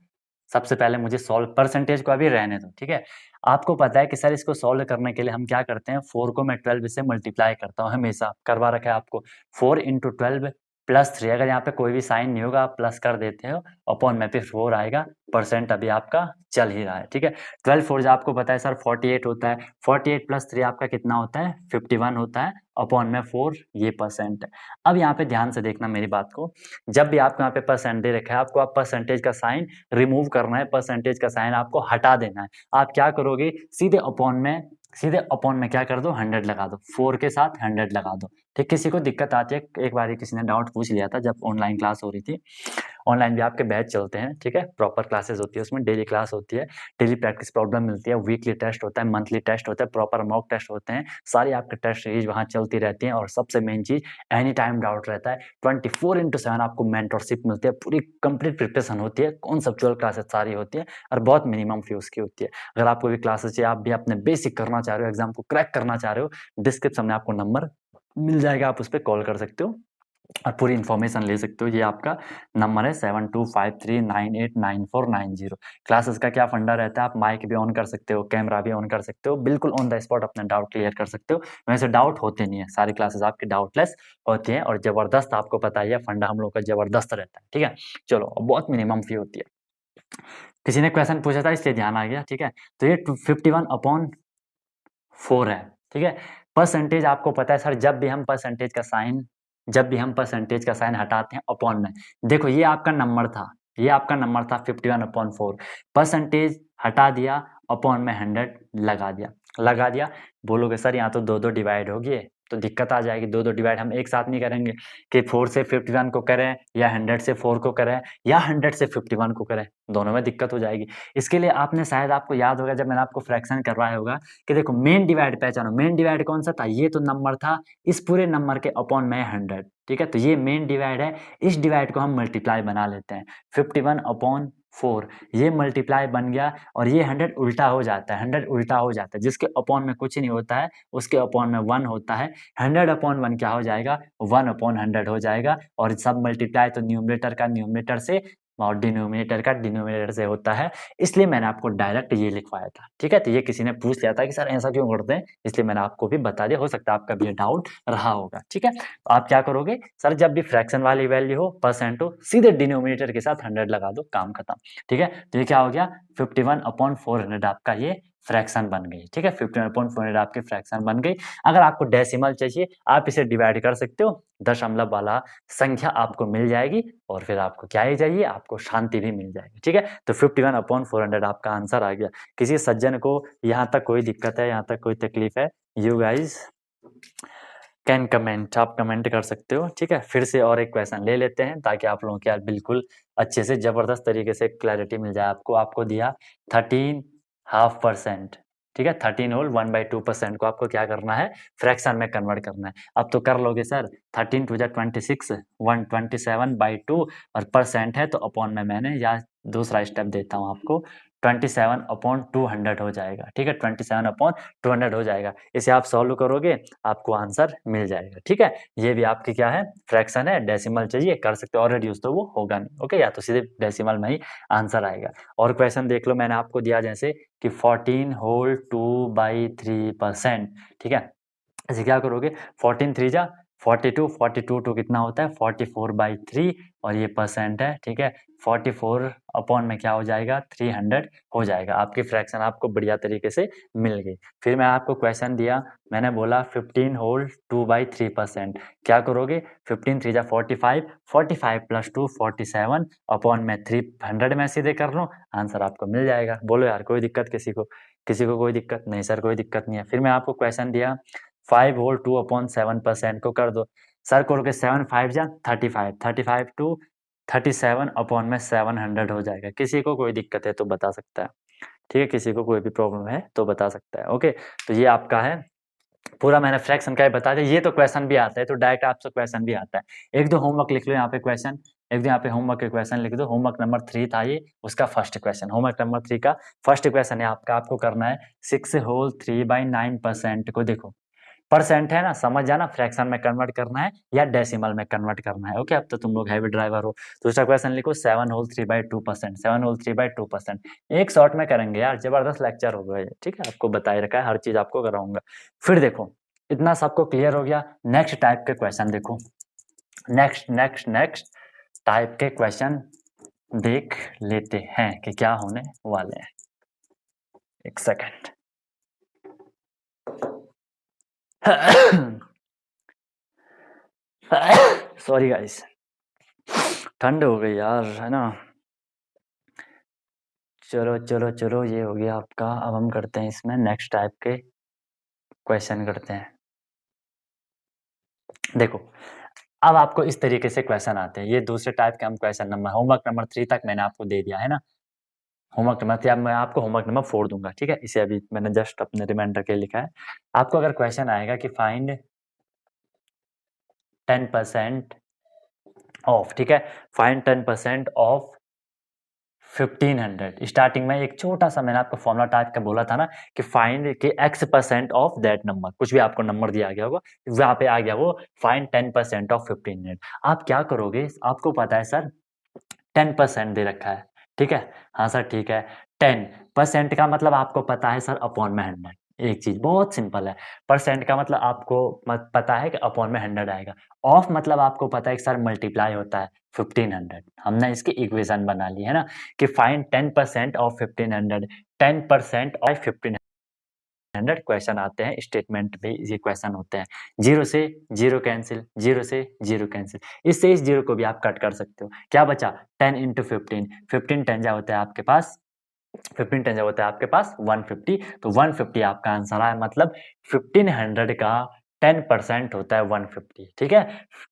सबसे पहले मुझे सॉल्व, परसेंटेज को अभी रहने दो। ठीक है, आपको पता है कि सर इसको सॉल्व करने के लिए हम क्या करते हैं, 4 को मैं 12 से मल्टीप्लाई करता हूँ, हमेशा करवा रखा है आपको। 4 इंटू 12 प्लस 3, अगर यहाँ पे कोई भी साइन नहीं होगा आप प्लस कर देते हो, अपॉन में फिर 4 आएगा, परसेंट अभी आपका चल ही रहा है। ठीक है, 12 4 आपको पता है सर 48 होता है, 48 प्लस 3 आपका कितना होता है, 51 होता है, अपॉन में 4, ये परसेंट है। अब यहाँ पे ध्यान से देखना मेरी बात को, जब भी आपको यहाँ पे परसेंट दे रखा है, आपको आप परसेंटेज का साइन रिमूव करना है, परसेंटेज का साइन आपको हटा देना है। आप क्या करोगे, सीधे अपॉन में क्या कर दो, 100 लगा दो, 4 के साथ 100 लगा दो। ठीक, किसी को दिक्कत आती है, एक बार किसी ने डाउट पूछ लिया था जब ऑनलाइन क्लास हो रही थी, ऑनलाइन भी आपके बैच चलते हैं। ठीक है, प्रॉपर क्लासेस होती है, उसमें डेली क्लास होती है, डेली प्रैक्टिस प्रॉब्लम मिलती है, वीकली टेस्ट होता है, मंथली टेस्ट होता है, प्रॉपर मॉक टेस्ट होते हैं, सारी आपके टेस्ट सीरीज वहाँ चलती रहती हैं। और सबसे मेन चीज, एनी टाइम डाउट रहता है, 24/7 आपको मेंटरशिप मिलती है, पूरी कंप्लीट प्रिपरेशन होती है, कॉन्सेप्चुअल क्लासेस सारी होती है, और बहुत मिनिमम फी उसकी होती है। अगर आपको भी क्लासेस चाहिए, आप भी अपने बेसिक करना चाह रहे हो, एग्जाम को क्रैक करना चाह रहे हो, डिस्क्रिप्शन में आपको नंबर मिल जाएगा, आप उस पर कॉल कर सकते हो और पूरी इन्फॉर्मेशन ले सकते हो। ये आपका नंबर है 7253989490। क्लासेस का क्या फंडा रहता है, आप माइक भी ऑन कर सकते हो, कैमरा भी ऑन कर सकते हो, बिल्कुल ऑन द स्पॉट अपने डाउट क्लियर कर सकते हो। वैसे डाउट होते नहीं है, सारी क्लासेस आपकी डाउटलेस होती हैं, और जबरदस्त, आपको पता ही है फंडा हम लोग का जबरदस्त रहता है। ठीक है, चलो बहुत मिनिमम फी होती है। किसी ने क्वेश्चन पूछा था इसलिए ध्यान आ गया। ठीक है, तो ये 51/4 है। ठीक है, परसेंटेज आपको पता है सर, जब भी हम परसेंटेज का साइन हटाते हैं अपॉन में, देखो ये आपका नंबर था, 51/4, परसेंटेज हटा दिया, अपॉन में 100 लगा दिया। बोलोगे सर यहाँ तो दो दो डिवाइड हो गए, तो दिक्कत आ जाएगी, दो दो डिवाइड हम एक साथ नहीं करेंगे, कि 4 से 51 को करें, या 100 से 4 को करें, या 100 से 51 को करें, दोनों में दिक्कत हो जाएगी। इसके लिए आपको याद होगा जब मैंने आपको फ्रैक्शन करवाया होगा, कि देखो मेन डिवाइड पहचानो, मेन डिवाइड कौन सा था, ये तो नंबर था, इस पूरे नंबर के अपॉन में 100। ठीक है, तो ये मेन डिवाइड है, इस डिवाइड को हम मल्टीप्लाई बना लेते हैं, 51/4, ये मल्टीप्लाई बन गया, और ये 100 उल्टा हो जाता है, 100 उल्टा हो जाता है, जिसके अपॉन में कुछ नहीं होता है, उसके अपॉन में 1 होता है, 100/1 क्या हो जाएगा, 1/100 हो जाएगा, और सब मल्टीप्लाई तो न्यूमरेटर का न्यूमरेटर से और डिनोमिनेटर का डिनोमिनेटर से होता है, इसलिए मैंने आपको डायरेक्ट ये लिखवाया था। ठीक है, तो ये किसी ने पूछ लिया था कि सर ऐसा क्यों करते हैं, इसलिए मैंने आपको भी बता दिया, हो सकता है आपका भी ये डाउट रहा होगा। ठीक है, तो आप क्या करोगे सर, जब भी फ्रैक्शन वाली वैल्यू हो, परसेंट हो, सीधे डिनोमिनेटर के साथ 100 लगा दो, काम खत्म। ठीक है, तो ये क्या हो गया, 51/400 आपका ये फ्रैक्शन बन गई। ठीक है, 51/400 आपकी फ्रैक्शन बन गई। अगर आपको डेसिमल चाहिए, आप इसे डिवाइड कर सकते हो, दशमलव वाला संख्या आपको मिल जाएगी, और फिर आपको क्या ही चाहिए, आपको शांति भी मिल जाएगी। ठीक है, तो 51/400 आपका आंसर आ गया। किसी सज्जन को यहाँ तक कोई दिक्कत है, यहाँ तक कोई तकलीफ है, यू गाइज कैन कमेंट, आप कमेंट कर सकते हो। ठीक है, फिर से और एक क्वेश्चन ले लेते हैं, ताकि आप लोगों के बिल्कुल अच्छे से जबरदस्त तरीके से क्लैरिटी मिल जाए आपको दिया 13.5%। ठीक है, 13 होल 1/2% को आपको क्या करना है, फ्रैक्शन में कन्वर्ट करना है। अब तो कर लोगे सर, 13 2 26, 127/2, और परसेंट है तो अपॉन में मैंने, या दूसरा स्टेप देता हूँ आपको, 27/200 हो जाएगा। ठीक है, 27/200 हो जाएगा। इसे आप सॉल्व करोगे, आपको आंसर मिल जाएगा। ठीक है, ये भी आपकी क्या है, फ्रैक्शन है, डेसिमल चाहिए, कर सकते हो, ऑलरेडी यूज तो वो होगा नहीं। ओके, या तो सीधे डेसिमल में ही आंसर आएगा। और क्वेश्चन देख लो, मैंने आपको दिया जैसे कि 14 होल 2/3%। ठीक है, ऐसे क्या करोगे, 14 3 जा 42, 42 टू कितना होता है, 44/3, और ये परसेंट है। ठीक है, 44 अपॉन में क्या हो जाएगा, 300 हो जाएगा। आपकी फ्रैक्शन आपको बढ़िया तरीके से मिल गई। फिर मैं आपको क्वेश्चन दिया, मैंने बोला 15 होल 2/3%, क्या करोगे, 15 3 जा 45, 45 प्लस 2 47, अपॉन में 300 में सीधे कर लो, आंसर आपको मिल जाएगा। बोलो यार, कोई दिक्कत किसी को कोई दिक्कत नहीं, सर कोई दिक्कत नहीं है। फिर मैं आपको क्वेश्चन दिया 5 होल 2/7% को कर दो, सर करोगे 7 5 जा 35, 35 टू 37 अपॉन में 700 हो जाएगा। किसी को कोई दिक्कत है तो बता सकता है। ठीक है, किसी को कोई भी प्रॉब्लम है तो बता सकता है। ओके, तो ये आपका है पूरा, मैंने फ्रैक्शन का ही बता दिया। ये तो क्वेश्चन भी आता है, तो डायरेक्ट आपसे क्वेश्चन भी आता है। एक दो होमवर्क लिख लो यहाँ पे, क्वेश्चन एक यहाँ पे होमवर्क के क्वेश्चन लिख दो। होमवर्क नंबर 3 था ये, उसका फर्स्ट क्वेश्चन। होमवर्क नंबर 3 का फर्स्ट क्वेश्चन है आपका, आपको करना है 6 होल 3/9% को देखो परसेंट है ना, समझ जाना, फ्रैक्शन में कन्वर्ट करना है या डेसिमल में कन्वर्ट करना है। ओके, अब तो तुम लोग हैवी ड्राइवर हो। दूसरा क्वेश्चन लिखो 7 होल 3/2%, 7 होल 3/2%। एक शॉर्ट में करेंगे यार, जबरदस्त लेक्चर होगा ये, ठीक है, आपको बताए रखा है, हर चीज आपको कराऊंगा। फिर देखो इतना सबको क्लियर हो गया। नेक्स्ट टाइप के क्वेश्चन देखो, नेक्स्ट नेक्स्ट नेक्स्ट टाइप के क्वेश्चन देख लेते हैं कि क्या होने वाले हैं। एक सेकेंड। सॉरी गाइस, ठंड हो गई यार, है ना। चलो चलो चलो, ये हो गया आपका। अब हम करते हैं इसमें नेक्स्ट टाइप के क्वेश्चन करते हैं। देखो अब आपको इस तरीके से क्वेश्चन आते हैं, ये दूसरे टाइप के हम क्वेश्चन नंबर, होमवर्क नंबर 3 तक मैंने आपको दे दिया है ना। होमवर्क नंबर 3 मैं आपको होमवर्क नंबर 4 दूंगा, ठीक है, इसे अभी मैंने जस्ट अपने रिमाइंडर के लिखा है। आपको अगर क्वेश्चन आएगा कि फाइंड 10% ऑफ, ठीक है, फाइंड 10% ऑफ 1500। स्टार्टिंग में एक छोटा सा मैंने आपको फॉर्मुला टाइप का बोला था ना कि फाइंड के x% ऑफ दैट नंबर, कुछ भी आपको नंबर दिया गया होगा, वहां पे आ गया वो फाइंड 10% ऑफ 1500। आप क्या करोगे, आपको पता है सर 10% दे रखा है, ठीक है, हाँ सर ठीक है। 10% का मतलब आपको पता है सर अपॉन में 100। एक चीज बहुत सिंपल है, परसेंट का मतलब आपको पता है कि अपॉन में 100 आएगा। ऑफ मतलब आपको पता है कि सर मल्टीप्लाई होता है 1500। हमने इसकी इक्वेशन बना ली है ना कि फाइंड 10% ऑफ 1500, 10% ऑफ 1500। क्वेश्चन आते हैं स्टेटमेंट पे, ये क्वेश्चन होते हैं। जीरो से जीरो कैंसिल, जीरो से जीरो कैंसिल, इससे इस जीरो को भी आप कट कर सकते हो। क्या बचा 10 इंटू 15, 15 10 जा होता है आपके पास, 15 10 जा होता है आपके पास 150। तो 150 आपका आंसर आया, मतलब 1500 का 10% होता है 150, ठीक है।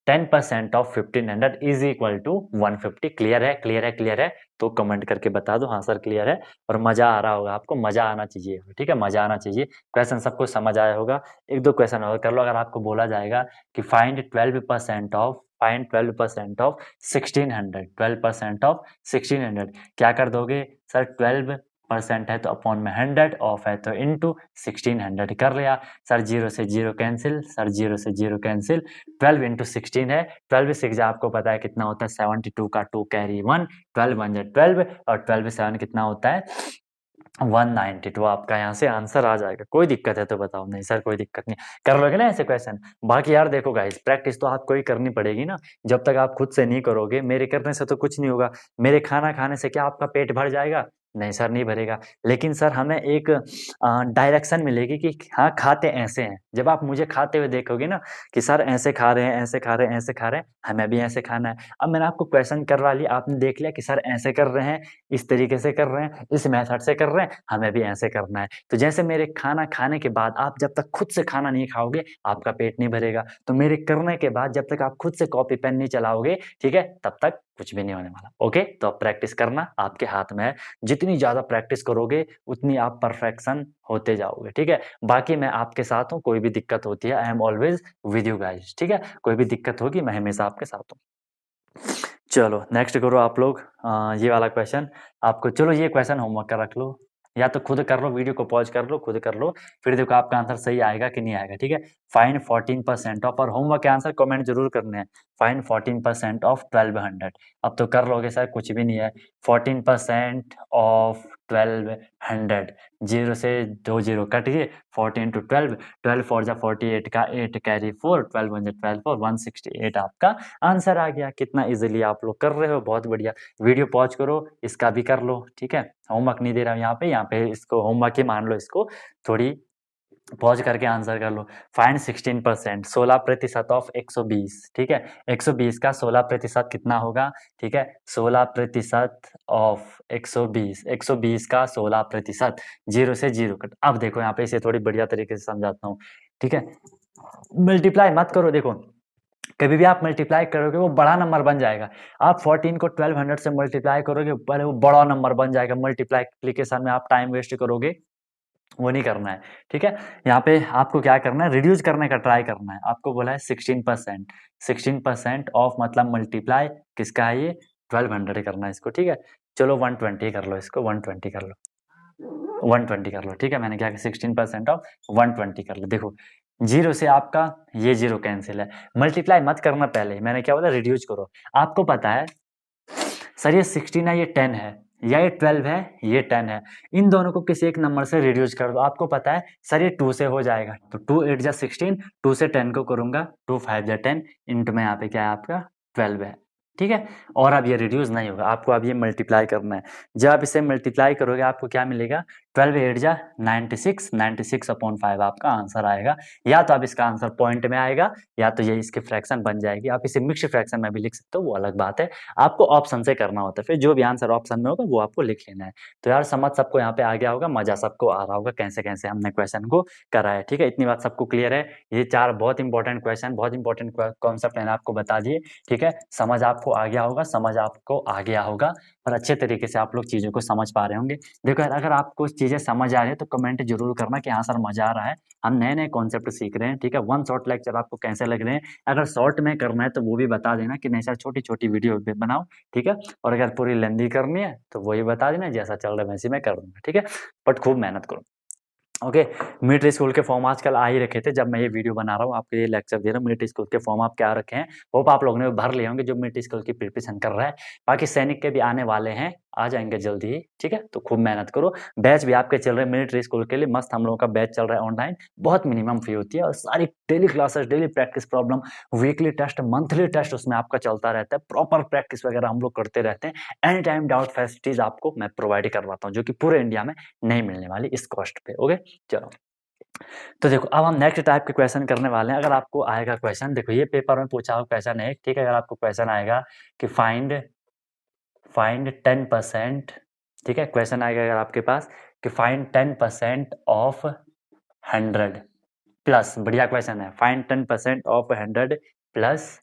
10% of 1500 is equal to 150। Clear है, क्लियर है, क्लियर है, तो कमेंट करके बता दो हाँ सर क्लियर है। और मजा आ रहा होगा आपको, मजा आना चाहिए, ठीक है, मजा आना चाहिए। क्वेश्चन सबको समझ आया होगा। एक दो क्वेश्चन और कर लो। अगर आपको बोला जाएगा कि find 12% of, find 12% of 1600, 12% of 1600, क्या कर दोगे सर, 12% है तो अपॉन में 100, ऑफ है तो इंटू 1600 कर लिया। सर जीरो से जीरो कैंसिल, सर जीरो से जीरो कैंसिल, 12 इंटू 16 है, 12 6 आपको पता है कितना होता है 72 का 2 कैरी 1, 12 1 12, और 12 7 कितना होता है 190। तो आपका यहाँ से आंसर आ जाएगा। कोई दिक्कत है तो बताओ। नहीं सर कोई दिक्कत नहीं, कर लोगे ना ऐसे क्वेश्चन। बाकी यार देखो गाइस, प्रैक्टिस तो आपको ही करनी पड़ेगी ना, जब तक आप खुद से नहीं करोगे, मेरे करने से तो कुछ नहीं होगा। मेरे खाना खाने से क्या आपका पेट भर जाएगा? नहीं सर नहीं भरेगा। लेकिन सर हमें एक डायरेक्शन मिलेगी कि हाँ खाते ऐसे हैं। जब आप मुझे खाते हुए देखोगे ना कि सर ऐसे खा रहे हैं, ऐसे खा रहे हैं, ऐसे खा रहे हैं, हमें भी ऐसे खाना है। अब मैंने आपको क्वेश्चन करवा लिया, आपने देख लिया कि सर ऐसे कर रहे हैं, इस तरीके से कर रहे हैं, इस मेथड से कर रहे हैं, हमें भी ऐसे करना है। तो जैसे मेरे खाना खाने के बाद आप जब तक खुद से खाना नहीं खाओगे आपका पेट नहीं भरेगा, तो मेरे करने के बाद जब तक आप खुद से कॉपी पेन नहीं चलाओगे, ठीक है, तब तक कुछ भी नहीं होने वाला। ओके, तो अब प्रैक्टिस करना आपके हाथ में है। जितनी ज्यादा प्रैक्टिस करोगे उतनी आप परफेक्शन होते जाओगे, ठीक है। बाकी मैं आपके साथ हूँ, कोई भी दिक्कत होती है I am always with you guys, ठीक है। कोई भी दिक्कत होगी मैं हमेशा आपके साथ हूँ। चलो नेक्स्ट करो आप लोग। ये वाला क्वेश्चन आपको, चलो ये क्वेश्चन होमवर्क का रख लो, या तो खुद कर लो, वीडियो को पॉज कर लो, खुद कर लो, फिर देखो आपका आंसर सही आएगा कि नहीं आएगा, ठीक है। फाइंड 14% ऑफ, और होमवर्क के आंसर कमेंट जरूर करने हैं। Find 14% of 1200। अब तो कर लोगे सर, कुछ भी नहीं है। 14% ऑफ 1200, जीरो से 2 जीरो कट गए, 14 टू 12, 12 4 जा 48 का 8 कैरी 4, 12 1 12 4, 168 आपका आंसर आ गया। कितना इजीली आप लोग कर रहे हो, बहुत बढ़िया। वीडियो पॉज करो, इसका भी कर लो, ठीक है। होमवर्क नहीं दे रहा हूँ यहाँ पे इसको होमवर्क ही मान लो, इसको थोड़ी पॉज करके आंसर कर लो। फाइंड 16%, 16% ऑफ 120, ठीक है। 120 का 16% कितना होगा, ठीक है। 16% ऑफ 120, 120 का 16%, जीरो से जीरो कट। अब देखो यहाँ पे इसे थोड़ी बढ़िया तरीके से समझाता हूँ, ठीक है। मल्टीप्लाई मत करो, देखो कभी भी आप मल्टीप्लाई करोगे वो बड़ा नंबर बन जाएगा। आप 14 को 1200 से मल्टीप्लाई करोगे, पहले वो बड़ा नंबर बन जाएगा। मल्टीप्लाई एप्लीकेशन में आप टाइम वेस्ट करोगे, वो नहीं करना है, ठीक है। यहाँ पे आपको क्या करना है, रिड्यूस करने का ट्राई करना है। आपको बोला है 16%, 16% ऑफ मतलब मल्टीप्लाई किसका है ये, 1200 करना है इसको, ठीक है। चलो 120 कर लो, इसको 120 कर लो, 120 कर लो, ठीक है। मैंने क्या 16% ऑफ 120 कर लो। देखो जीरो से आपका ये जीरो कैंसिल है, मल्टीप्लाई मत करना पहले, मैंने क्या बोला रिड्यूस करो। आपको पता है सर ये 16 है, ये 10 है, या ये 12 है, ये 10 है, इन दोनों को किसी एक नंबर से रिड्यूस कर दो। आपको पता है सर ये 2 से हो जाएगा, तो 2 8 जा 16, 2 से 10 को करूंगा, 2 5 जा 10, इंटू में यहाँ पे क्या है आपका 12 है, ठीक है। और अब ये रिड्यूस नहीं होगा, आपको अब ये मल्टीप्लाई करना है। जब आप इसे मल्टीप्लाई करोगे आपको क्या मिलेगा, 12 8 जा 96, 96/5 आपका आंसर आएगा। या तो आप इसका आंसर पॉइंट में आएगा, या तो ये इसकी फ्रैक्शन बन जाएगी। आप इसे मिक्स्ड फ्रैक्शन में भी लिख सकते हो, वो अलग बात है, आपको ऑप्शन से करना होता है। फिर जो भी आंसर ऑप्शन में होगा वो आपको लिख लेना है। तो यार समझ सबको यहाँ पे आ गया होगा, मजा सबको आ रहा होगा कैसे कैसे हमने क्वेश्चन को करा है, ठीक है। इतनी बात सबको क्लियर है। ये 4 बहुत इंपॉर्टेंट क्वेश्चन, बहुत इंपॉर्टेंट कॉन्सेप्ट मैंने आपको बता दिए, ठीक है। समझ आपको आ गया होगा, समझ आपको आ गया होगा, और अच्छे तरीके से आप लोग चीज़ों को समझ पा रहे होंगे। देखो यार अगर आपको चीज़ें समझ आ रही है तो कमेंट जरूर करना कि हाँ सर मजा आ रहा है, हम नए नए कॉन्सेप्ट सीख रहे हैं, ठीक है। वन शॉट लेक्चर आपको कैसे लग रहे हैं, अगर शॉर्ट में करना है तो वो भी बता देना कि नहीं सर छोटी छोटी वीडियो बनाओ, ठीक है। और अगर पूरी लेंदी करनी है तो वही बता देना, जैसा चल रहा है वैसे मैं कर दूंगा, ठीक है। बट खूब मेहनत करो, ओके। मिलिट्री स्कूल के फॉर्म आजकल आ ही रखे थे, जब मैं ये वीडियो बना रहा हूँ आपके लिए लेक्चर दे रहा हूँ, मिलिट्री स्कूल के फॉर्म आप क्या रखे हैं, होप आप लोगों ने भर लिए होंगे जो मिलिट्री स्कूल की प्रिपरेशन कर रहा है। बाकी सैनिक के भी आने वाले हैं, आ जाएंगे जल्दी ही, ठीक है। तो खूब मेहनत करो। बैच भी आपके चल रहे हैं मिलिट्री स्कूल के लिए, मस्त हम लोगों का बैच चल रहा है ऑनलाइन, बहुत मिनिमम फी होती है, और सारी daily classes, daily practice problem, weekly test, monthly test उसमें आपका चलता रहता है, प्रॉपर प्रैक्टिस वगैरह हम लोग करते रहते हैं। एनी टाइम डाउट फैसिलिटीज आपको मैं प्रोवाइड करवाता हूँ, जो कि पूरे इंडिया में नहीं मिलने वाली इस कॉस्ट पे, ओके। चलो तो देखो अब हम नेक्स्ट टाइप के क्वेश्चन करने वाले हैं। अगर आपको आएगा क्वेश्चन, देखो ये पेपर में पूछा हुआ क्वेश्चन है, ठीक है। अगर आपको क्वेश्चन आएगा कि फाइंड 10%, ठीक है, क्वेश्चन आएगा अगर आपके पास कि फाइंड 10% ऑफ 100 प्लस, बढ़िया क्वेश्चन है, फाइंड 10% ऑफ 100 प्लस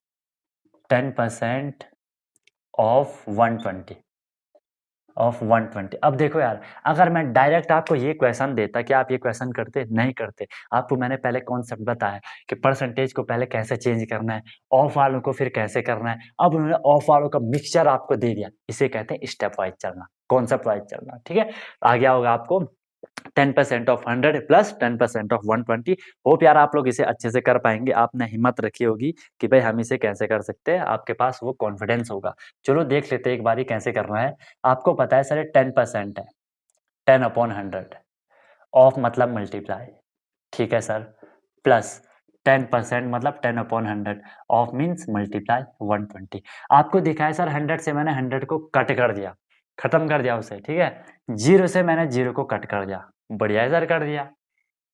10% ऑफ 120। अब देखो यार अगर मैं डायरेक्ट आपको ये क्वेश्चन देता कि आप ये क्वेश्चन करते नहीं करते। आपको मैंने पहले कॉन्सेप्ट बताया कि परसेंटेज को पहले कैसे चेंज करना है, ऑफ वालों को फिर कैसे करना है। अब उन्होंने ऑफ वालों का मिक्सचर आपको दे दिया, इसे कहते हैं स्टेप वाइज चलना, कॉन्सेप्ट वाइज चलना, ठीक है। आ गया होगा आपको 10% ऑफ 100 प्लस 10% ऑफ 120। होप यार आप लोग इसे अच्छे से कर पाएंगे, आपने हिम्मत रखी होगी कि भाई हम इसे कैसे कर सकते हैं, आपके पास वो कॉन्फिडेंस होगा। चलो देख लेते हैं एक बारी कैसे करना है। आपको पता है सर 10% है, 10/100 ऑफ मतलब मल्टीप्लाई, ठीक है सर, प्लस 10% मतलब 10/100 ऑफ मीन्स मल्टीप्लाई 120। आपको दिखा है सर 100 से मैंने 100 को कट कर दिया, खत्म कर दिया उसे, ठीक है। 0 से मैंने 0 को कट कर दिया, बढ़िया है सर कर दिया।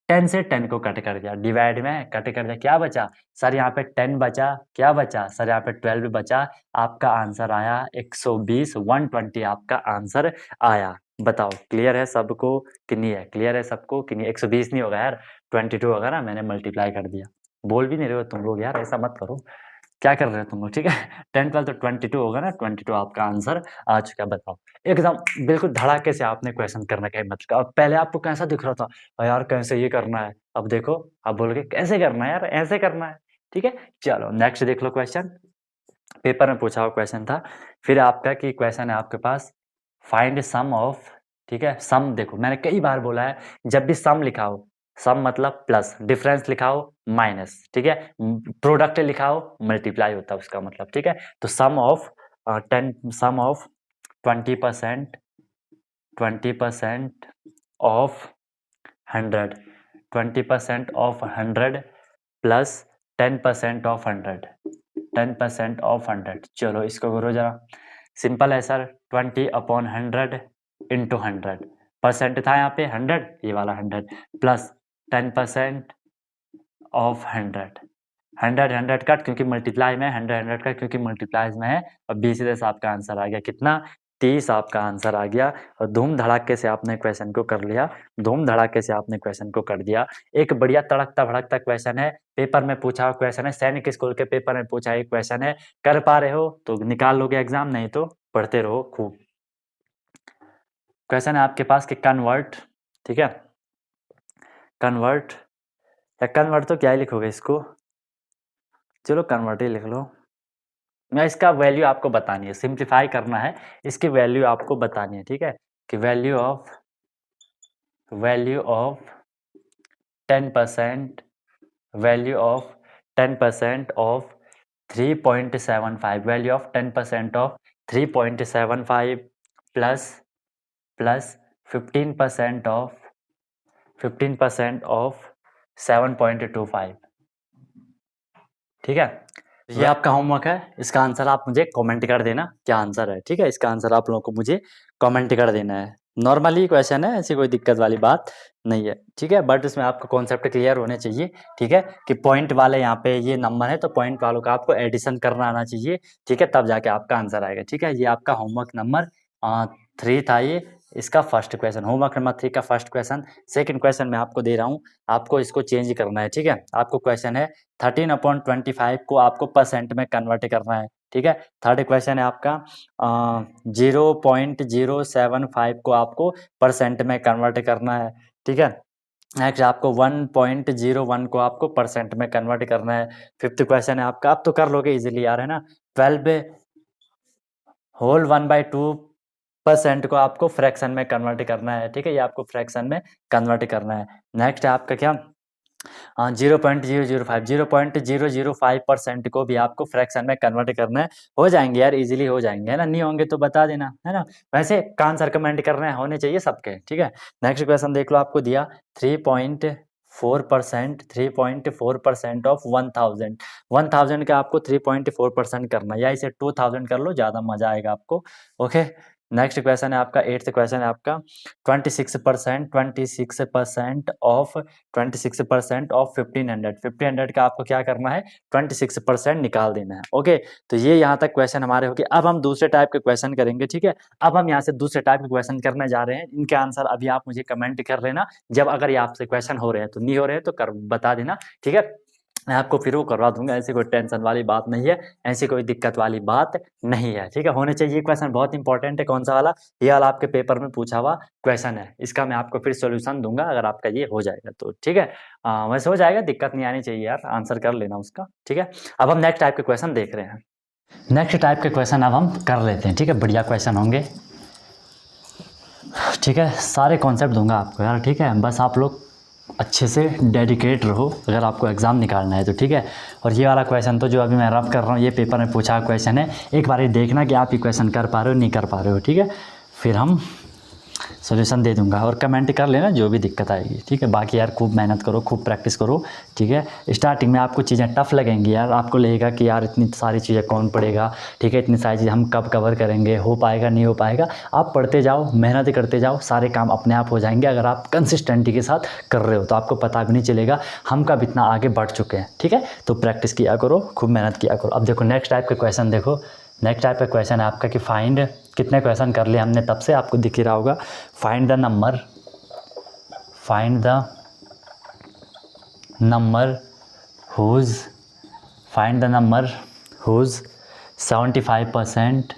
10 से 10 को कट कर दिया, डिवाइड में कट कर दिया, क्या बचा सर यहाँ पे 10 बचा, क्या बचा सर यहाँ पे 12 बचा। आपका आंसर आया 120, 120 आपका आंसर आया। बताओ क्लियर है सबको कि नहीं है, क्लियर है सबको कि नहीं। 120 नहीं होगा यार, 22 होगा ना, मैंने मल्टीप्लाई कर दिया। बोल भी नहीं रहे हो तुम लोग यार, ऐसा मत करो, क्या कर रहे हो तुम लोग, ठीक है। 10 12 तो 22 होगा ना, 22 आपका आंसर आ चुका। बताओ एकदम बिल्कुल धड़ाके से आपने क्वेश्चन करने का हिम्मत का। अब पहले आपको कैसा दिख रहा था यार कैसे ये करना है, अब देखो अब बोल के कैसे करना है यार, ऐसे करना है, ठीक है। चलो नेक्स्ट देख लो क्वेश्चन, पेपर में पूछा हुआ क्वेश्चन था। फिर आपका की क्वेश्चन है आपके पास फाइंड सम ऑफ, ठीक है। सम देखो मैंने कई बार बोला है, जब भी सम लिखा हो, सम मतलब प्लस, डिफरेंस लिखा हो माइनस, ठीक है, प्रोडक्ट लिखा हो मल्टीप्लाई होता है उसका मतलब, ठीक है। तो sum of 20%, 20% of 100, 20% of 100 plus 10% of 100, 10% of 100। चलो इसको करो जरा, सिंपल है सर, 20/100 इंटू 100, परसेंट था यहाँ पे 100, ये वाला 100 प्लस 10% ऑफ 100, 100 कट क्योंकि मल्टीप्लाई में 100 कट क्योंकि मल्टीप्लाइज में है, और 20 से आपका आंसर आ गया कितना, 30 आपका आंसर आ गया। और धूम धड़ाके से आपने क्वेश्चन को कर लिया, धूम धड़ाके से आपने क्वेश्चन को कर दिया। एक बढ़िया तड़कता भड़कता क्वेश्चन है, पेपर में पूछा हुआ क्वेश्चन है, सैनिक स्कूल के पेपर में पूछा एक क्वेश्चन है। कर पा रहे हो तो निकाल लोगे एग्जाम, नहीं तो पढ़ते रहो खूब। क्वेश्चन है आपके पास कि कन्वर्ट, ठीक है, कन्वर्ट, या कन्वर्ट तो क्या ही लिखोगे इसको, चलो कन्वर्ट ही लिख लो। मैं इसका वैल्यू आपको बतानी है, सिंप्लीफाई करना है, इसकी वैल्यू आपको बतानी है, ठीक है, कि value of 10%, value of 10% of 3.75, value of 10% of 3.75 plus 15% of 7.25, ठीक है। ये आपका होमवर्क है, इसका आंसर आप मुझे कमेंट कर देना क्या आंसर है, ठीक है। इसका आंसर आप लोगों को मुझे कमेंट कर देना है। नॉर्मली क्वेश्चन है, ऐसी कोई दिक्कत वाली बात नहीं है, ठीक है। बट इसमें आपको कॉन्सेप्ट क्लियर होने चाहिए, ठीक है, कि पॉइंट वाले यहाँ पे ये नंबर है तो पॉइंट वालों का आपको एडिशन करना आना चाहिए, ठीक है, तब जाके आपका आंसर आएगा, ठीक है। ये आपका होमवर्क नंबर 3 था, ये इसका फर्स्ट क्वेश्चन, होमवर्क नंबर 3 का फर्स्ट क्वेश्चन। सेकंड क्वेश्चन मैं आपको दे रहा हूँ, आपको इसको चेंज करना है, ठीक है। आपको क्वेश्चन है 13/25 को आपको परसेंट में कन्वर्ट करना है, ठीक है। थर्ड क्वेश्चन है आपका 0.075 को आपको परसेंट में कन्वर्ट करना है, ठीक है। नेक्स्ट आपको 1.01 को आपको परसेंट में कन्वर्ट करना है। फिफ्थ क्वेश्चन है आपका, अब तो कर लोगे इजीली यार, है ना, 12 होल 1/2% को आपको फ्रैक्शन में कन्वर्ट करना है, ठीक है, ये आपको फ्रैक्शन में कन्वर्ट करना है। नेक्स्ट है आपका क्या 0.005% को भी आपको फ्रैक्शन में कन्वर्ट करना है। हो जाएंगे यार, इजीली हो जाएंगे, है ना, नहीं होंगे तो बता देना, है ना। वैसे आंसर कमेंट करने होने चाहिए सबके, ठीक है। नेक्स्ट क्वेश्चन देख लो, आपको दिया 3.4% ऑफ 1000 का आपको 3.4% करना है, या इसे 2000 कर लो, ज़्यादा मजा आएगा आपको, ओके। नेक्स्ट क्वेश्चन है आपका 8th क्वेश्चन है आपका 26% ऑफ 1500 का आपको क्या करना है, 26% निकाल देना है, ओके। तो ये यहाँ तक क्वेश्चन हमारे हो गए। अब हम दूसरे टाइप के क्वेश्चन करेंगे, ठीक है। अब हम यहाँ से दूसरे टाइप के क्वेश्चन करने जा रहे हैं, इनके आंसर अभी आप मुझे कमेंट कर लेना, जब अगर ये आपसे क्वेश्चन हो रहे हैं, तो नहीं हो रहे हैं तो कर बता देना, ठीक है। मैं आपको फिर वो करवा दूंगा, ऐसी कोई टेंशन वाली बात नहीं है, ऐसी कोई दिक्कत वाली बात नहीं है, ठीक है। होने चाहिए, क्वेश्चन बहुत इंपॉर्टेंट है। कौन सा वाला, ये वाला आपके पेपर में पूछा हुआ क्वेश्चन है, इसका मैं आपको फिर सॉल्यूशन दूंगा अगर आपका ये हो जाएगा तो, ठीक है। वैसे हो जाएगा, दिक्कत नहीं आनी चाहिए यार, आंसर कर लेना उसका, ठीक है। अब हम नेक्स्ट टाइप के क्वेश्चन देख रहे हैं, नेक्स्ट टाइप के क्वेश्चन अब हम कर लेते हैं, ठीक है। बढ़िया क्वेश्चन होंगे, ठीक है, सारे कॉन्सेप्ट दूंगा आपको यार, ठीक है। बस आप लोग अच्छे से डेडिकेट रहो अगर आपको एग्ज़ाम निकालना है तो, ठीक है। और ये वाला क्वेश्चन तो जो अभी मैं रब कर रहा हूँ, ये पेपर में पूछा क्वेश्चन है, एक बार ये देखना कि आप ये क्वेश्चन कर पा रहे हो नहीं कर पा रहे हो, ठीक है। फिर हम सॉल्यूशन दे दूंगा, और कमेंट कर लेना जो भी दिक्कत आएगी, ठीक है। बाकी यार खूब मेहनत करो, खूब प्रैक्टिस करो, ठीक है। स्टार्टिंग में आपको चीज़ें टफ लगेंगी यार, आपको लगेगा कि यार इतनी सारी चीज़ें कौन पढ़ेगा, ठीक है, इतनी सारी चीज़ें हम कब कवर करेंगे, हो पाएगा नहीं हो पाएगा। आप पढ़ते जाओ, मेहनत करते जाओ, सारे काम अपने आप हो जाएंगे अगर आप कंसिस्टेंटी के साथ कर रहे हो, तो आपको पता भी नहीं चलेगा हम कब इतना आगे बढ़ चुके हैं, ठीक है। तो प्रैक्टिस किया करो, खूब मेहनत किया करो। अब देखो नेक्स्ट टाइप के क्वेश्चन देखो, नेक्स्ट टाइप का क्वेश्चन है आपका कि फाइंड, कितने क्वेश्चन कर लिए हमने तब से, आपको दिख ही रहा होगा, find the number whose 75%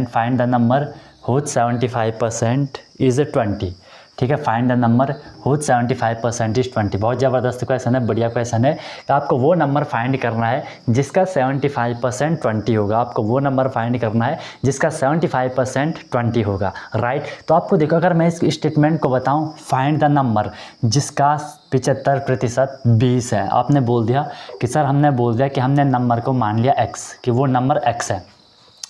find the number whose 75% is 20, ठीक है। Find the number whose 75% is 20, बहुत ज़बरदस्त क्वेश्चन है, बढ़िया क्वेश्चन है। तो आपको वो नंबर फाइंड करना है जिसका 75% 20 होगा, आपको वो नंबर फाइंड करना है जिसका 75% 20 होगा, राइट। तो आपको देखो, अगर मैं इस स्टेटमेंट को बताऊं, फाइंड द नंबर जिसका 75% 20 है, आपने बोल दिया कि सर, हमने बोल दिया कि हमने नंबर को मान लिया x, कि वो नंबर x है,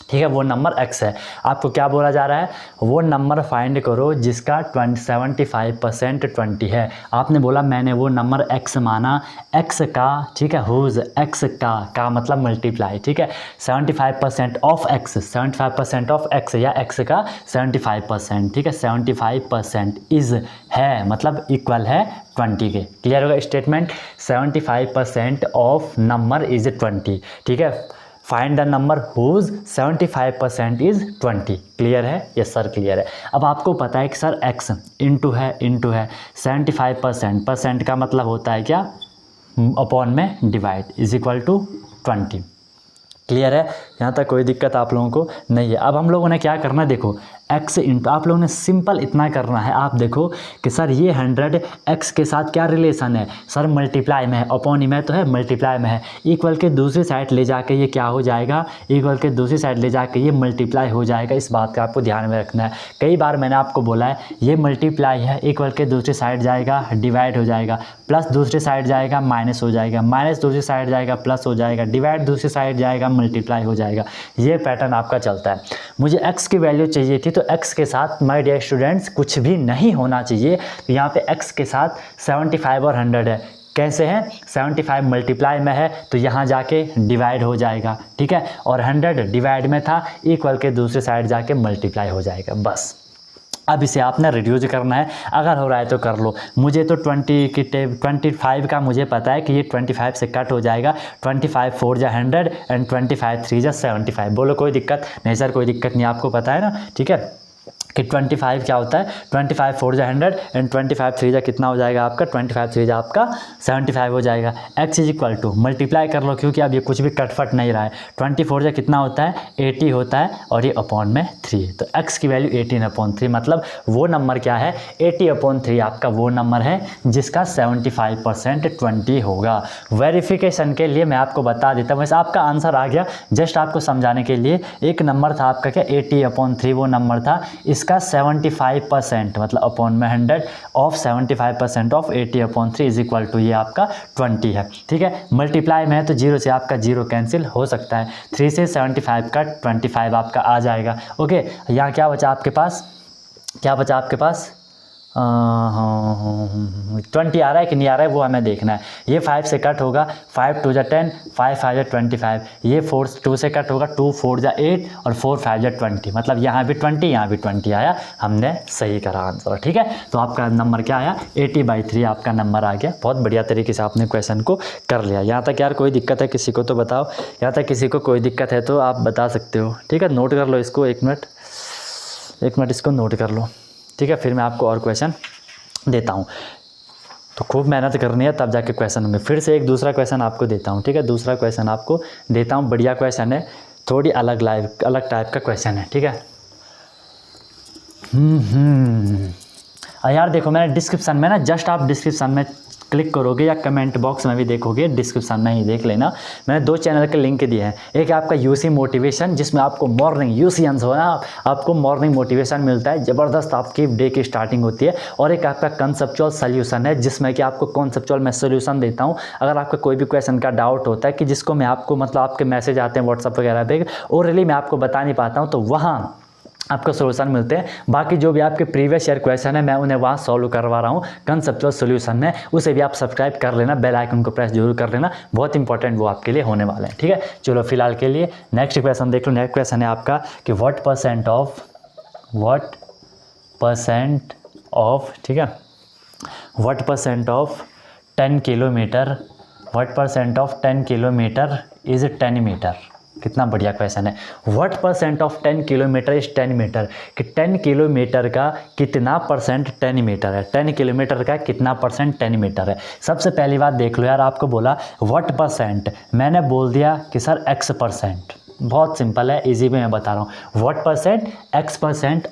ठीक है, वो नंबर x है। आपको क्या बोला जा रहा है, वो नंबर फाइंड करो जिसका 75% 20 है। आपने बोला मैंने वो नंबर x माना, x का, ठीक है, हुज x का मतलब मल्टीप्लाई, ठीक है, 75% ऑफ x, 75% ऑफ x या x का 75%, ठीक है, 75% इज़ है मतलब इक्वल है 20 के। क्लियर होगा स्टेटमेंट, 75% ऑफ नंबर इज़ 20, ठीक है। Find the number whose 75% is 20, clear है, यस सर क्लियर है। अब आपको पता है कि सर x इंटू है 75%, परसेंट का मतलब होता है क्या, अपॉन में divide, is equal to 20, clear है, यहाँ तक कोई दिक्कत आप लोगों को नहीं है। अब हम लोगों ने क्या करना है, देखो x इंटू, आप लोगों ने सिंपल इतना करना है, आप देखो कि सर ये 100 x के साथ क्या रिलेशन है, सर मल्टीप्लाई में है, अपॉन में तो है, मल्टीप्लाई में है, इक्वल के दूसरी साइड ले जाके ये क्या हो जाएगा, इक्वल के दूसरी साइड ले जाके ये मल्टीप्लाई हो जाएगा। इस बात का आपको ध्यान में रखना है। कई बार मैंने आपको बोला है ये मल्टीप्लाई है, इक्वल के दूसरी साइड जाएगा डिवाइड हो जाएगा, प्लस दूसरी साइड जाएगा माइनस हो जाएगा, माइनस दूसरी साइड जाएगा प्लस हो जाएगा, डिवाइड दूसरी साइड जाएगा मल्टीप्लाई हो जाएगा। ये पैटर्न आपका चलता है। मुझे x की वैल्यू चाहिए थी, तो x के साथ माय डियर स्टूडेंट्स कुछ भी नहीं होना चाहिए। तो यहाँ पे x के साथ 75 और 100 है। कैसे है, 75 मल्टीप्लाई में है तो यहाँ जाके डिवाइड हो जाएगा, ठीक है, और 100 डिवाइड में था, इक्वल के दूसरी साइड जाके मल्टीप्लाई हो जाएगा। बस अब इसे आपने रिड्यूस करना है, अगर हो रहा है तो कर लो। मुझे तो 25 का मुझे पता है कि ये 25 से कट हो जाएगा। 25 4 जा 100 एंड 25 3 जा 75। बोलो कोई दिक्कत नहीं सर, कोई दिक्कत नहीं, आपको पता है ना, ठीक है कि 25 क्या होता है, 25 4 जा 100 एंड 25 3 जा कितना हो जाएगा आपका, 25 3 जा आपका 75 हो जाएगा। x is equal to multiply कर लो, क्योंकि अब ये कुछ भी कटफट नहीं रहा है। 24 जा कितना होता है, 80 होता है, और ये अपॉन में 3 है, तो x की वैल्यू 18/3, मतलब वो नंबर क्या है, 80/3 आपका वो नंबर है जिसका 75% 20 होगा। वेरिफिकेशन के लिए मैं आपको बता देता हूँ, वैसे आपका आंसर आ गया, जस्ट आपको समझाने के लिए। एक नंबर था आपका क्या, 80/3 वो नंबर था, इसका 75% मतलब अपॉन में 100 of 75% of 80/3 is equal to ये आपका 20 है, ठीक है। मल्टीप्लाई में है तो 0 से आपका 0 कैंसिल हो सकता है, 3 से 75 का 25 आपका आ जाएगा। ओके, यहाँ क्या बचा आपके पास, क्या बचा आपके पास, 20 आ रहा है कि नहीं आ रहा है वो हमें देखना है। ये 5 से कट होगा, 5 2 जा 10, 5 5 जा 25, ये 4 2 से कट होगा, 2 4 जा 8 और 4 5 जा 20, मतलब यहाँ भी 20 यहाँ भी 20 आया, हमने सही करा आंसर, ठीक है। तो आपका नंबर क्या आया, 80/3 आपका नंबर आ गया। बहुत बढ़िया तरीके से आपने क्वेश्चन को कर लिया। यहाँ तक यार कोई दिक्कत है किसी को तो बताओ, यहाँ तक किसी को कोई दिक्कत है तो आप बता सकते हो, ठीक है। नोट कर लो इसको, एक मिनट इसको नोट कर लो, ठीक है, फिर मैं आपको और क्वेश्चन देता हूँ। तो खूब मेहनत करनी है तब जाके क्वेश्चन होंगे। फिर से एक दूसरा क्वेश्चन आपको देता हूँ, ठीक है, दूसरा क्वेश्चन आपको देता हूँ। बढ़िया क्वेश्चन है, थोड़ी अलग टाइप का क्वेश्चन है, ठीक है। यार देखो मैंने डिस्क्रिप्शन में ना, जस्ट आप डिस्क्रिप्शन में क्लिक करोगे या कमेंट बॉक्स में भी देखोगे, डिस्क्रिप्शन में ही देख लेना, मैंने 2 चैनल के लिंक दिए हैं। एक है आपका यूसी मोटिवेशन, जिसमें आपको मॉर्निंग यूसीएंस हो ना, आपको मॉर्निंग मोटिवेशन मिलता है, ज़बरदस्त आपकी डे की स्टार्टिंग होती है। और एक आपका कंसेप्चुअल सॉल्यूशन है, जिसमें कि आपको कंसेप्चुअल मैं सॉल्यूशन देता हूँ। अगर आपका कोई भी क्वेश्चन का डाउट होता है कि जिसको मैं आपको मतलब आपके मैसेज आते हैं व्हाट्सअप वगैरह पे, ओरली मैं आपको बता नहीं पाता हूँ, तो वहाँ आपको सोल्यूशन मिलते हैं। बाकी जो भी आपके प्रीवियस ईयर क्वेश्चन है मैं उन्हें वहाँ सॉल्व करवा रहा हूँ कंसेप्चुअल सॉल्यूशन में, उसे भी आप सब्सक्राइब कर लेना, बेल आइकन को प्रेस जरूर कर लेना, बहुत इंपॉर्टेंट वो आपके लिए होने वाले हैं, ठीक है। चलो फिलहाल के लिए नेक्स्ट क्वेश्चन देख लो। नेक्स्ट क्वेश्चन है आपका कि व्हाट परसेंट ऑफ ठीक है, what percent of 10 kilometre is 10 metre. कितना बढ़िया क्वेश्चन है। What percent of 10 kilometre is 10 metre, कि 10 किलोमीटर का कितना परसेंट 10 मीटर है, 10 किलोमीटर का कितना परसेंट 10 मीटर है। सबसे पहली बात देख लो यार, आपको बोला व्हाट परसेंट, मैंने बोल दिया कि सर x%। बहुत सिंपल है, इजी में मैं बता रहा हूँ। What percent, x%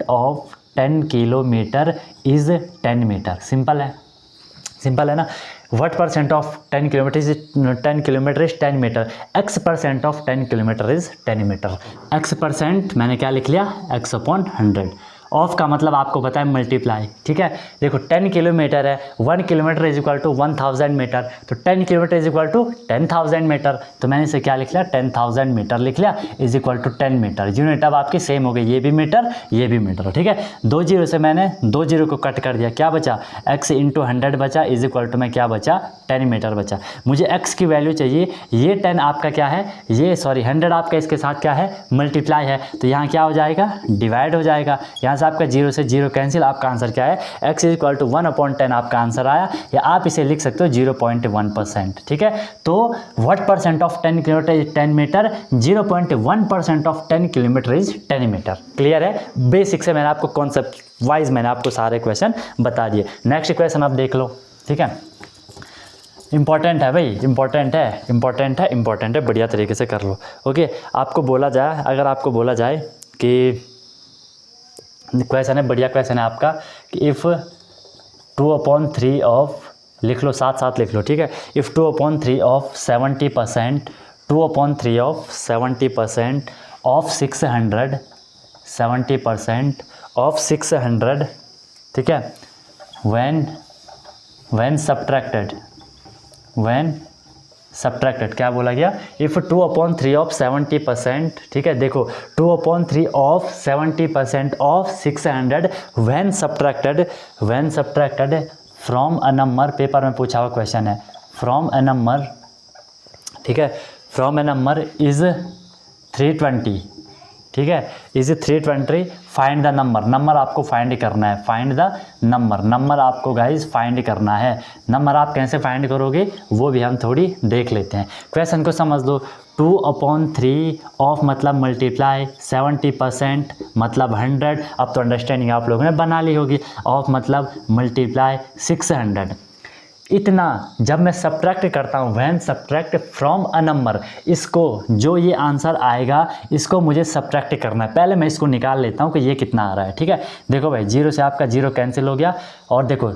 of 10 kilometre is 10 metre. Simple है ना। What percent of 10 kilometer is 10 metre. x% of 10 kilometre is 10 metre. x% मैंने क्या लिख लिया, x/100। ऑफ का मतलब आपको पता है मल्टीप्लाई, ठीक है। देखो 10 किलोमीटर है, 1 kilometre is equal to 1000 metre, तो 10 kilometre is equal to 10,000 metre. तो मैंने इसे क्या लिख लिया, 10,000 मीटर लिख लिया, is equal to 10 metre. Unit अब आपकी सेम हो गई, ये भी मीटर ये भी मीटर, ठीक है। 2 0 से मैंने 2 0 को कट कर दिया, क्या बचा, x × 100 बचा, इज इक्वल टू में क्या बचा, 10 मीटर बचा। मुझे x की वैल्यू चाहिए, ये 10 आपका क्या है, ये 100 आपका इसके साथ क्या है, मल्टीप्लाई है, तो यहाँ क्या हो जाएगा, डिवाइड हो जाएगा। यहाँ से आपका 0 से 0 कैंसिल, आपका आंसर क्या है, x = 1/10 आपका आंसर आया, या आप इसे लिख सकते हो 0.1%, ठीक है। तो what percent of 10 kilometre is 10 metre, 0.1% of 10 kilometre is 10 metre. Clear है, बेसिक से मैंने आपको कॉन्सेप्ट वाइज मैंने आपको सारे क्वेश्चन बता दिए। नेक्स्ट क्वेश्चन आप देख लो, ठीक है। इंपॉर्टेंट है भाई, इंपॉर्टेंट है, बढ़िया तरीके से कर लो। ओके, आपको बोला जाए, अगर आपको बोला जाए कि क्वेश्चन है, बढ़िया क्वेश्चन है आपका कि इफ़ 2/3 ऑफ, लिख लो साथ साथ लिख लो, ठीक है। If 2/3 of 70%, 2/3 of 70% of 600, 70% of 600, ठीक है, when subtracted क्या बोला गया, इफ़ 2/3 ऑफ 70%, ठीक है, देखो 2/3 of 70% of 600 when subtracted from a number, paper में पूछा हुआ क्वेश्चन है, फ्रॉम अ नंबर, ठीक है, फ्रॉम अ नंबर इज़ 320, ठीक है, इज़ 320, फाइंड द नंबर आपको फाइंड करना है, फाइंड द नंबर आपको गाइज फाइंड करना है। नंबर आप कैसे फाइंड करोगे वो भी हम थोड़ी देख लेते हैं। क्वेश्चन को समझ लो, 2/3 ऑफ मतलब मल्टीप्लाई, 70% मतलब 100, अब तो अंडरस्टैंडिंग आप लोगों ने बना ली होगी, ऑफ मतलब मल्टीप्लाई 600। इतना जब मैं सब्ट्रैक्ट करता हूँ, when subtract from a number, इसको जो ये आंसर आएगा इसको मुझे सब्ट्रैक्ट करना है। पहले मैं इसको निकाल लेता हूँ कि ये कितना आ रहा है, ठीक है। देखो भाई 0 से आपका 0 कैंसिल हो गया, और देखो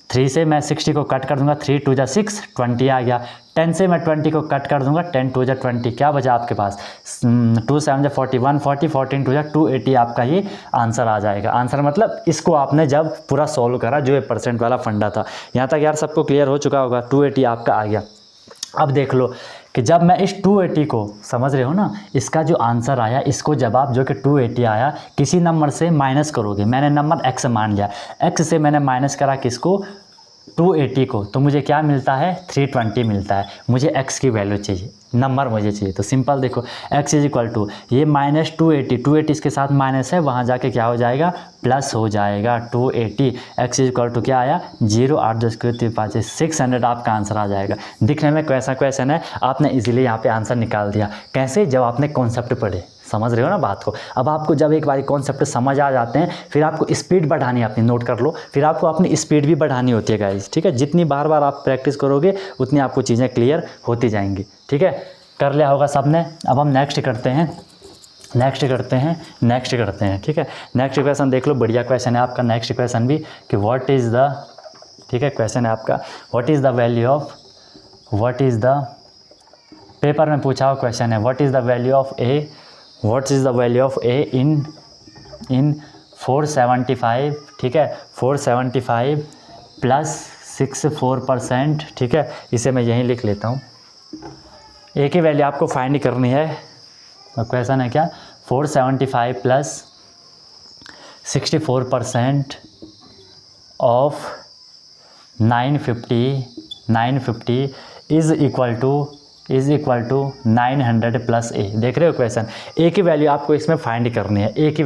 3 से मैं 60 को कट कर दूंगा, 3 2 जा 6, 20 आ गया। 10 से मैं 20 को कट कर दूंगा, 10 2 जा 20, क्या बचा आपके पास, 2 7 जा 40, 140, 14 2 जा 280, आपका ये आंसर आ जाएगा। आंसर मतलब इसको आपने जब पूरा सॉल्व करा, जो ये परसेंट वाला फंडा था, यहाँ तक यार सबको क्लियर हो चुका होगा, 280 आपका आ गया। अब देख लो कि जब मैं इस 280 को, समझ रहे हो ना, इसका जो आंसर आया, इसको जवाब जो कि 280 आया, किसी नंबर से माइनस करोगे। मैंने नंबर x मान लिया, x से मैंने माइनस करा किसको, 280 को, तो मुझे क्या मिलता है, 320 मिलता है। मुझे x की वैल्यू चाहिए, नंबर मुझे चाहिए, तो सिंपल देखो x इज इक्वल टू ये माइनस 280 इसके साथ माइनस है, वहाँ जाके क्या हो जाएगा, प्लस हो जाएगा 280। x इज इक्वल टू क्या आया, 0, 8 10 3 5 600 आपका आंसर आ जाएगा। दिखने में कैसा क्वेश्चन है, आपने इजीली यहाँ पे आंसर निकाल दिया। कैसे, जब आपने कॉन्सेप्ट पढ़े, समझ रहे हो ना बात को। अब आपको जब एक बार कॉन्सेप्ट समझ आ जाते हैं, फिर आपको स्पीड बढ़ानी है अपनी, नोट कर लो, फिर आपको अपनी स्पीड भी बढ़ानी होती है गाइस, ठीक है। जितनी बार बार आप प्रैक्टिस करोगे उतनी आपको चीज़ें क्लियर होती जाएंगी, ठीक है। कर लिया होगा सबने। अब हम नेक्स्ट करते हैं, ठीक है। नेक्स्ट क्वेश्चन देख लो, बढ़िया क्वेश्चन है आपका नेक्स्ट क्वेश्चन भी, कि व्हाट इज़ द, ठीक है, क्वेश्चन है आपका what is the value of, paper में पूछा हुआ क्वेश्चन है, what is the value of A, what is the value of A in 475, ठीक है, 475 प्लस 64%, ठीक है। इसे मैं यहीं लिख लेता हूँ, ए की वैल्यू आपको फाइंड करनी है। क्वेश्चन है क्या, 475 plus 64% of 950 is equal to 900 plus A. देख रहे हो क्वेश्चन, ए की वैल्यू आपको इसमें फाइंड करनी है, ए की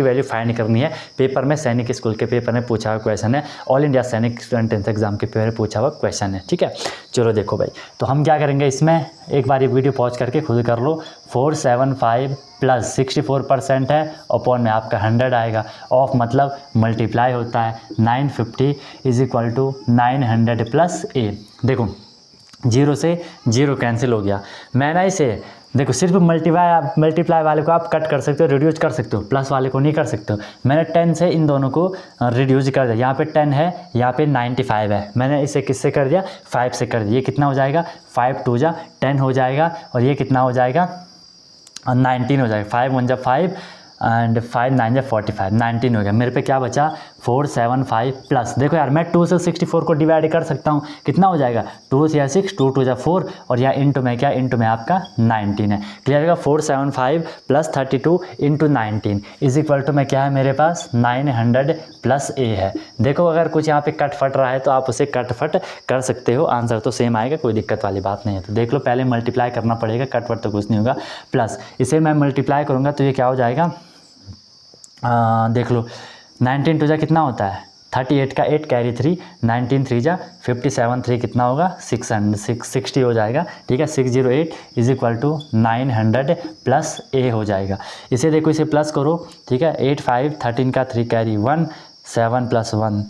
वैल्यू फाइंड करनी है। पेपर में सैनिक स्कूल के पेपर में पूछा हुआ क्वेश्चन है, ऑल इंडिया सैनिक स्टूडेंट एग्जाम के पेपर में पूछा हुआ क्वेश्चन है, ठीक है। चलो देखो भाई, तो हम क्या करेंगे इसमें, एक बार ये वीडियो पॉज करके खुद कर लो। 475 प्लस 64% है, अपॉन में आपका 100 आएगा, ऑफ मतलब मल्टीप्लाई होता है 950 इज इक्वल टू 900 प्लस ए। देखो 0 से 0 कैंसिल हो गया। मैं ना इसे देखो, सिर्फ मल्टीप्लाई वाले को आप कट कर सकते हो, रिड्यूस कर सकते हो, प्लस वाले को नहीं कर सकते हो। मैंने 10 से इन दोनों को रिड्यूस कर दिया, यहाँ पे 10 है, यहाँ पे 95 है, मैंने इसे किससे कर दिया, 5 से कर दिया। ये कितना हो जाएगा, 5 2 जा 10 हो जाएगा, और ये कितना हो जाएगा, 19 हो जाएगा। 5 1 जा 5 एंड 5 9 जा 45, 19 हो गया। मेरे पे क्या बचा, 475 प्लस, देखो यार मैं 2 से 64 को डिवाइड कर सकता हूँ, कितना हो जाएगा, 2 से 6, 2 2 जा 4, और यहाँ इंटू में क्या, इंटू में आपका 19 है। क्लियर होगा, 475 plus 32 into 19 is equal to में क्या है मेरे पास, 900 प्लस ए है। देखो अगर कुछ यहाँ पे कट फट रहा है तो आप उसे कट फट कर सकते हो, आंसर तो सेम आएगा, कोई दिक्कत वाली बात नहीं है। तो देख लो, पहले मल्टीप्लाई करना पड़ेगा, कट फट तो कुछ नहीं होगा। प्लस इसे मैं मल्टीप्लाई करूँगा तो ये क्या हो जाएगा, देख लो 19 2 जा कितना होता है, 38 का 8 कैरी 3, 19 3 जा 57, 3 कितना होगा, 660 हो जाएगा, ठीक है। 608 इज इक्वल टू 900 प्लस ए हो जाएगा। इसे देखो, इसे प्लस करो, ठीक है। 8 5 13 का 3 कैरी 1, 7 प्लस 1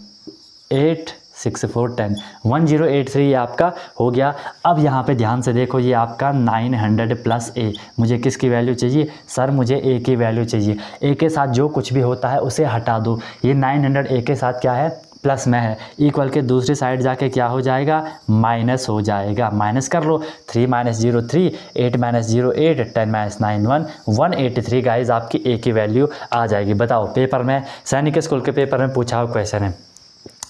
8 6 4 10 1083 ये आपका हो गया। अब यहाँ पे ध्यान से देखो, ये आपका 900 प्लस ए, मुझे किसकी वैल्यू चाहिए सर? मुझे ए की वैल्यू चाहिए। ए के साथ जो कुछ भी होता है उसे हटा दो। ये 900 ए के साथ क्या है? प्लस में है। इक्वल के दूसरी साइड जाके क्या हो जाएगा? माइनस हो जाएगा। माइनस कर लो, 3 - 0 3, 8 - 0 8, 10 - 9 1, 183 गाइज आपकी ए की वैल्यू आ जाएगी। बताओ, पेपर में, सैनिक स्कूल के पेपर में पूछा हुआ क्वेश्चन है,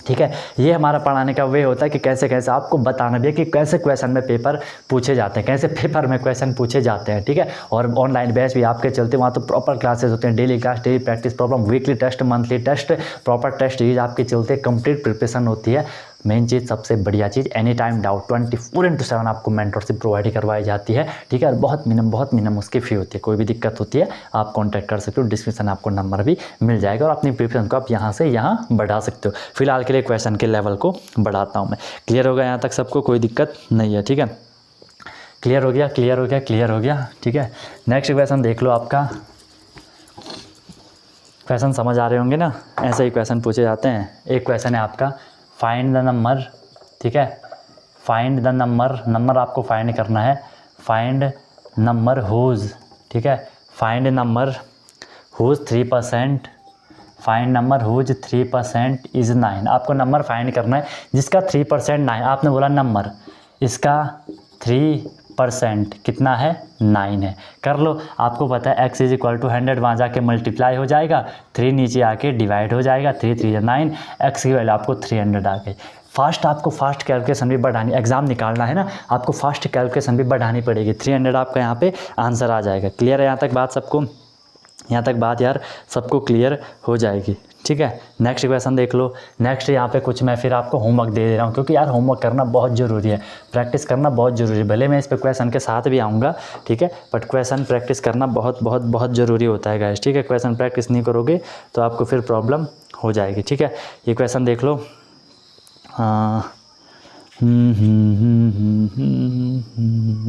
ठीक है। ये हमारा पढ़ाने का वे होता है कि कैसे कैसे आपको बताना भी है कि कैसे क्वेश्चन में पेपर पूछे जाते हैं, कैसे पेपर में क्वेश्चन पूछे जाते हैं, ठीक है। और ऑनलाइन बैच भी आपके चलते, वहाँ तो प्रॉपर क्लासेस होते हैं, daily class, daily practice problem, weekly test, monthly test, proper test series आपके चलते, कंप्लीट प्रिपरेशन होती है। मेन चीज़, सबसे बढ़िया चीज़, एनी टाइम डाउट 24/7 आपको मेंटरशिप प्रोवाइड करवाई जाती है, ठीक है। और बहुत मिनिमम उसकी फ़ी होती है। कोई भी दिक्कत होती है आप कांटेक्ट कर सकते हो, डिस्क्रिप्शन आपको नंबर भी मिल जाएगा, और अपनी प्रिपरेशन को आप यहाँ से यहाँ बढ़ा सकते हो। फिलहाल के लिए क्वेश्चन के लेवल को बढ़ाता हूँ मैं। क्लियर हो गया यहाँ तक सबको? कोई दिक्कत नहीं है, ठीक है। क्लियर हो गया, क्लियर हो गया, क्लियर हो गया, ठीक है। नेक्स्ट क्वेश्चन देख लो। आपका क्वेश्चन समझ आ रहे होंगे ना, ऐसे ही क्वेश्चन पूछे जाते हैं। एक क्वेश्चन है आपका, फाइंड द नंबर, ठीक है। फाइंड द नंबर आपको फाइंड करना है। फाइंड नंबर हुज, ठीक है। Find number whose 3%, find number whose 3% is 9। आपको नंबर फाइंड करना है जिसका 3% 9। आपने बोला नंबर, इसका 3% कितना है? 9 है। कर लो, आपको पता है x = 100, वहाँ जाके मल्टीप्लाई हो जाएगा, 3 नीचे आके डिवाइड हो जाएगा, 3 3 9, x की वैल्यू आपको 300 आ गई। आपको फास्ट कैलकुलेशन भी बढ़ानी, एग्जाम निकालना है ना, आपको फास्ट कैलकुलेशन भी बढ़ानी पड़ेगी। 300 आपका यहाँ पे आंसर आ जाएगा। क्लियर है यहाँ तक बात सबको? यहाँ तक बात यार सबको क्लियर हो जाएगी, ठीक है। नेक्स्ट क्वेश्चन देख लो। नेक्स्ट यहाँ पे कुछ मैं फिर आपको होमवर्क दे रहा हूँ, क्योंकि यार होमवर्क करना बहुत ज़रूरी है, प्रैक्टिस करना बहुत ज़रूरी है। भले मैं इस पे क्वेश्चन के साथ भी आऊँगा, ठीक है, बट क्वेश्चन प्रैक्टिस करना बहुत बहुत बहुत ज़रूरी होता है गाइस, ठीक है। क्वेश्चन प्रैक्टिस नहीं करोगे तो आपको फिर प्रॉब्लम हो जाएगी, ठीक है। ये क्वेश्चन देख लो।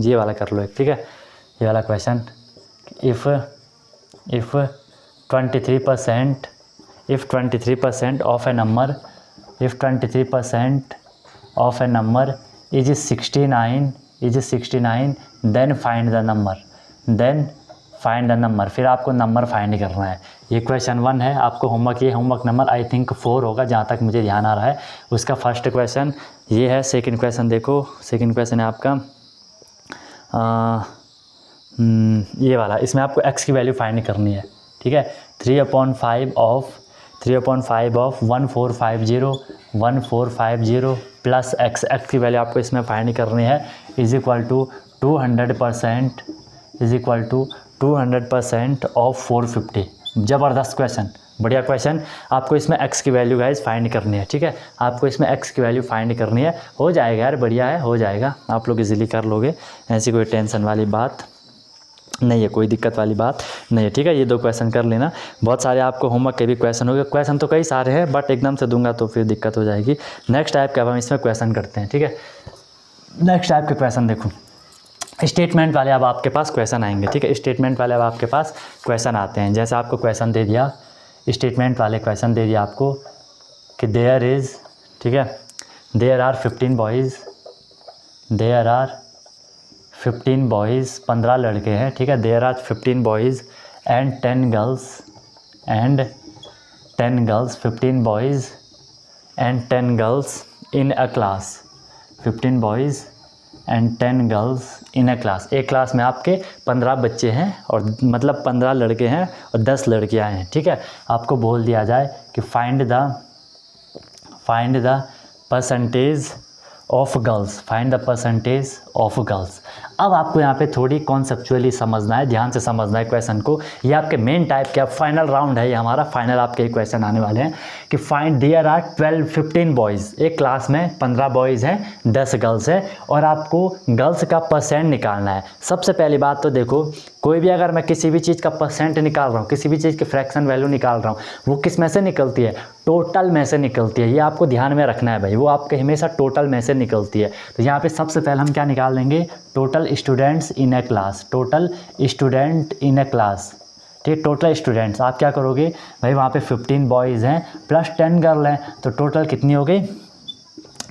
ये वाला कर लो एक, ठीक है। ये वाला question, if 23% of a number, if 23% of a number is 69, then find the number, फिर आपको नंबर फाइंड करना है। ये क्वेश्चन 1 है। आपको होमवर्क नंबर आई थिंक 4 होगा, जहाँ तक मुझे ध्यान आ रहा है। उसका फर्स्ट क्वेश्चन ये है। सेकंड क्वेश्चन देखो, सेकंड क्वेश्चन है आपका ये वाला। इसमें आपको x की वैल्यू फाइंड करनी है, ठीक है। 3/5 of 1450 प्लस x की वैल्यू आपको इसमें फाइंड करनी है, इज इक्वल टू 200% ऑफ 450। ज़बरदस्त क्वेश्चन, बढ़िया क्वेश्चन। आपको इसमें x की वैल्यू गाइस फाइंड करनी है, ठीक है। आपको इसमें x की वैल्यू फाइंड करनी है। हो जाएगा यार, बढ़िया है, हो जाएगा, आप लोग इजीली कर लोगे, ऐसी कोई टेंशन वाली बात नहीं है, कोई दिक्कत वाली बात नहीं है, ठीक है। ये 2 क्वेश्चन कर लेना। बहुत सारे आपको होमवर्क के भी क्वेश्चन हो गए। क्वेश्चन तो कई सारे हैं, बट एकदम से दूंगा तो फिर दिक्कत हो जाएगी। नेक्स्ट टाइप का हम इसमें क्वेश्चन करते हैं, ठीक है। नेक्स्ट टाइप के क्वेश्चन देखो, स्टेटमेंट वाले अब आपके पास क्वेश्चन आएंगे, ठीक है। स्टेटमेंट वाले अब आपके पास क्वेश्चन आते हैं। जैसे आपको क्वेश्चन दे दिया, स्टेटमेंट वाले क्वेश्चन दे दिया आपको कि देयर इज़, ठीक है, देयर आर 15 बॉयज़, 15 लड़के हैं, ठीक है। There are 15 boys and 10 girls, 15 boys and 10 girls in a class, 15 boys and 10 girls in a class. एक क्लास में आपके 15 बच्चे हैं, और मतलब 15 लड़के हैं और 10 लड़कियां हैं, ठीक है। आपको बोल दिया जाए कि find the percentage of girls, find the percentage of girls. अब आपको यहाँ पे थोड़ी कॉन्सेप्चुअली समझना है, ध्यान से समझना है क्वेश्चन को। ये आपके मेन टाइप के फाइनल राउंड है, ये हमारा फाइनल आपके क्वेश्चन आने वाले हैं कि फाइंड देयर आर 15 बॉयज़, एक क्लास में 15 बॉयज़ हैं, 10 गर्ल्स है, और आपको गर्ल्स का परसेंट निकालना है। सबसे पहली बात तो देखो, कोई भी अगर मैं किसी भी चीज़ का परसेंट निकाल रहा हूँ, किसी भी चीज़ की फ्रैक्शन वैल्यू निकाल रहा हूँ, वो किस में से निकलती है? टोटल में से निकलती है। ये आपको ध्यान में रखना है भाई, वो आपके हमेशा टोटल में से निकलती है। तो यहाँ पे सबसे पहले हम क्या निकाल लेंगे? Total students in A class, total student in A class, ठीक। टोटल स्टूडेंट्स आप क्या करोगे भाई, वहाँ पे 15 बॉयज़ हैं प्लस 10 गर्ल हैं, तो टोटल कितनी हो गई?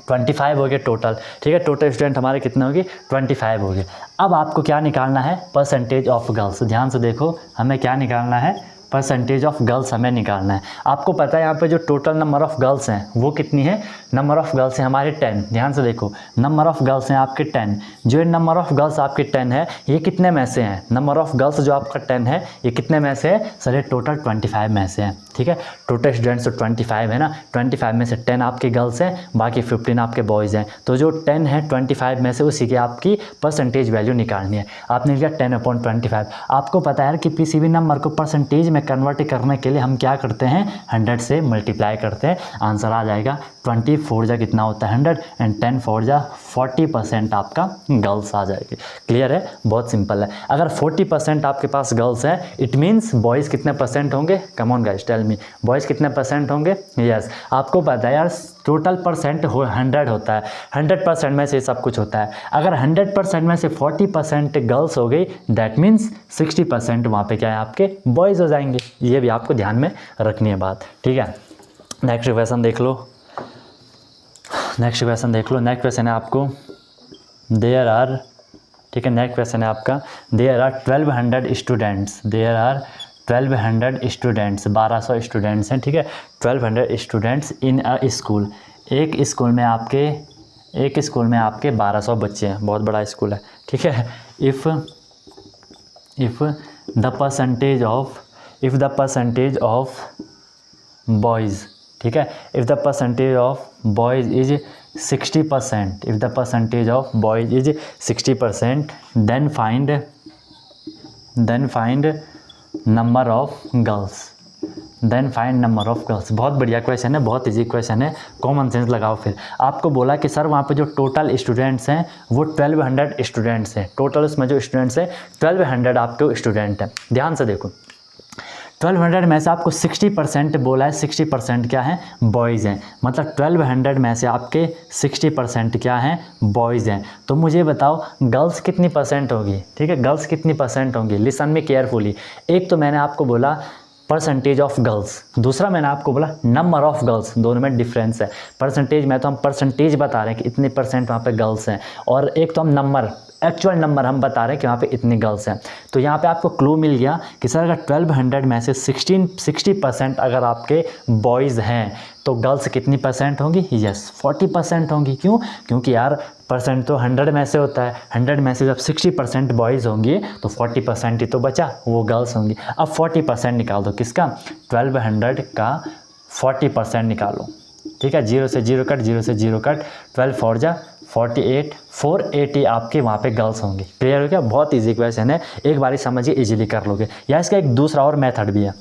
25 हो गए टोटल, ठीक है। टोटल स्टूडेंट हमारे कितने हो गए 25 हो गए। अब आपको क्या निकालना है परसेंटेज ऑफ गर्ल्स। ध्यान से देखो, हमें क्या निकालना है परसेंटेज ऑफ गर्ल्स हमें निकालना है। आपको पता है यहाँ पे जो टोटल नंबर ऑफ़ गर्ल्स हैं वो कितनी है, नंबर ऑफ़ गर्ल्स हैं हमारे 10। ध्यान से देखो, नंबर ऑफ़ गर्ल्स हैं आपके 10। जो ये नंबर ऑफ़ गर्ल्स आपके 10 है ये कितने में से हैं, नंबर ऑफ़ गर्ल्स जो आपका 10 है ये कितने में से है सर, ये टोटल 25 में से है, ठीक है। टोटल स्टूडेंट्स तो 25 है ना, 25 में से 10 आपके गर्ल्स हैं, बाकी 15 आपके बॉयज़ हैं। तो जो 10 है 25 में से उसी की आपकी परसेंटेज वैल्यू निकालनी है। आपने लिखा 10/25। आपको पता है कि किसी भी नंबर को परसेंटेज में कन्वर्ट करने के लिए हम क्या करते हैं 100 से मल्टीप्लाई करते हैं, आंसर आ जाएगा 20 4 जा कितना होता है 100 एंड 10 4 जा 40% आपका गर्ल्स आ जाएगी। क्लियर है, बहुत सिंपल है। अगर 40% आपके पास गर्ल्स हैं इट मीन्स बॉयज़ कितने परसेंट होंगे, come on guys tell me, boys कितने परसेंट होंगे। यस आपको पता है यार टोटल परसेंट 100 होता है, 100% में से सब कुछ होता है। अगर 100% में से 40% गर्ल्स हो गई दैट मीन्स 60% वहाँ पे क्या है आपके बॉयज़ हो जाएंगे। ये भी आपको ध्यान में रखनी है बात, ठीक है। नेक्स्ट क्वेश्चन देख लो, नेक्स्ट क्वेश्चन है आपको देयर आर, ठीक है। नेक्स्ट क्वेश्चन है आपका there are 1200 students, there are 1200 students, 1200 students हैं, ठीक है। 1200 स्टूडेंट्स इन अ स्कूल, एक स्कूल में आपके 1200 बच्चे हैं, बहुत बड़ा स्कूल है, ठीक है। If the percentage of boys, ठीक है, if the percentage of boys is 60%, if the percentage of boys is 60% then find number of girls, then find number of girls. बहुत बढ़िया क्वेश्चन है, बहुत इजी क्वेश्चन है, कॉमन सेंस लगाओ। फिर आपको बोला कि सर वहाँ पे जो टोटल स्टूडेंट्स हैं वो 1200 स्टूडेंट्स हैं, टोटल उसमें जो स्टूडेंट्स हैं 1200 आपके स्टूडेंट हैं। ध्यान से देखो 1200 में से आपको 60% बोला है, 60% क्या है बॉयज़ हैं, मतलब 1200 में से आपके 60% क्या हैं बॉयज़ हैं। तो मुझे बताओ गर्ल्स कितनी परसेंट होगी, ठीक है, गर्ल्स कितनी परसेंट होंगी। लिसन में केयरफुली, एक तो मैंने आपको बोला परसेंटेज ऑफ गर्ल्स, दूसरा मैंने आपको बोला नंबर ऑफ गर्ल्स, दोनों में डिफरेंस है। परसेंटेज में तो हम परसेंटेज बता रहे हैं कि इतने परसेंट वहाँ पे गर्ल्स हैं, और एक तो हम नंबर एक्चुअल नंबर हम बता रहे हैं कि वहाँ पे इतनी गर्ल्स हैं। तो यहाँ पे आपको क्लू मिल गया कि सर अगर 1200 में से 60% अगर आपके बॉयज़ हैं तो गर्ल्स कितनी परसेंट होंगी, यस 40% होंगी। क्यों, क्योंकि यार परसेंट तो 100 में से होता है, 100 में से जब 60% बॉयज़ होंगे तो 40% ही तो बचा, वो गर्ल्स होंगी। अब 40% निकाल दो, किसका 1200 का 40% निकालो, ठीक है। 0 से 0 कट, 0 से 0 कट, 12 4 जा 48, 480 आपके वहाँ पे गर्ल्स होंगी। क्लियर हो गया, बहुत इजी क्वेश्चन है, एक बारी समझिए इजीली कर लोगे। या इसका एक दूसरा और मेथड भी है।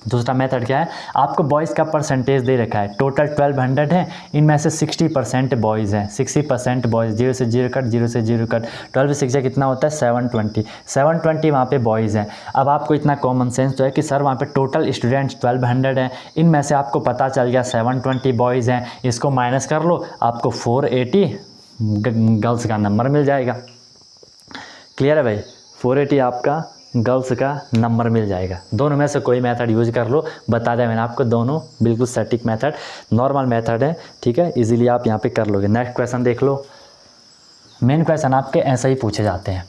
दूसरा मेथड क्या है, आपको बॉयज़ का परसेंटेज दे रखा है, टोटल 1200 है, इनमें से 60% बॉयज़ हैं, 60% बॉयज़, 0 से 0 कट, 0 से 0 कट, 12 6 कितना होता है 720 वहाँ पे बॉयज़ हैं। अब आपको इतना कॉमन सेंस तो है कि सर वहाँ पे टोटल स्टूडेंट्स 1200 हैं, इनमें से आपको पता चल गया 720 बॉयज़ हैं, इसको माइनस कर लो, आपको 480 गर्ल्स का नंबर मिल जाएगा। क्लियर है भाई, 480 आपका गर्ल्स का नंबर मिल जाएगा। दोनों में से कोई मेथड यूज कर लो, बता दिया मैंने आपको, दोनों बिल्कुल सटीक मेथड, नॉर्मल मेथड है, ठीक है, इजीली आप यहाँ पे कर लोगे। नेक्स्ट क्वेश्चन देख लो। मेन क्वेश्चन आपके ऐसे ही पूछे जाते हैं,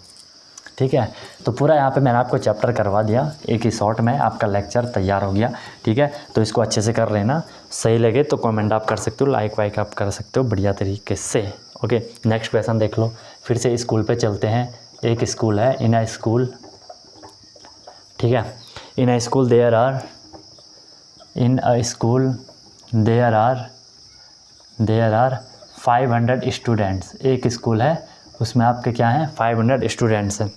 ठीक है। तो पूरा यहाँ पे मैंने आपको चैप्टर करवा दिया, एक ही शॉर्ट में आपका लेक्चर तैयार हो गया, ठीक है। तो इसको अच्छे से कर लेना, सही लगे तो कमेंट आप कर सकते हो, लाइक वाइक आप कर सकते हो बढ़िया तरीके से। ओके, नेक्स्ट क्वेश्चन देख लो। फिर से स्कूल पे चलते हैं। एक स्कूल है, इन अ स्कूल, ठीक है, in a school there are 500 students. एक स्कूल है उसमें आपके क्या हैं 500 स्टूडेंट्स हैं,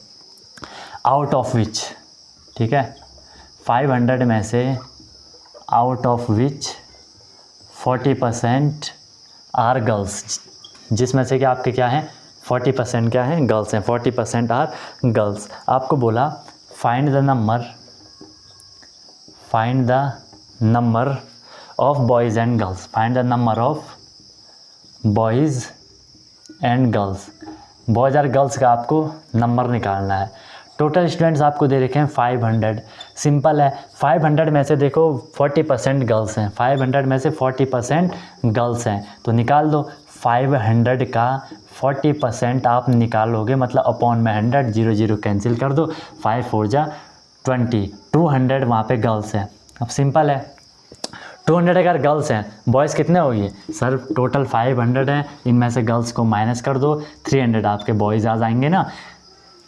आउट ऑफ विच, ठीक है, 500 में से out of which 40% are girls, जिसमें से कि आपके क्या हैं 40% क्या हैं गर्ल्स हैं, 40% आर गर्ल्स। आपको बोला find the number of boys and girls, find the number of boys and girls, boys और गर्ल्स का आपको नंबर निकालना है। टोटल स्टूडेंट्स आपको दे रखे हैं 500, सिंपल है, 500 में से देखो 40% गर्ल्स हैं, 500 में से 40% गर्ल्स हैं, तो निकाल दो 500 का 40% आप निकालोगे, मतलब अपॉन में 100, 0 0 कैंसिल कर दो, 5 4 जा 20, 200 वहाँ पे गर्ल्स हैं। अब सिंपल है, 200 अगर गर्ल्स हैं, बॉयज़ कितने होगी सर? टोटल 500 हैं, इनमें से गर्ल्स को माइनस कर दो, 300 आपके बॉयज़ आ जाएंगे ना।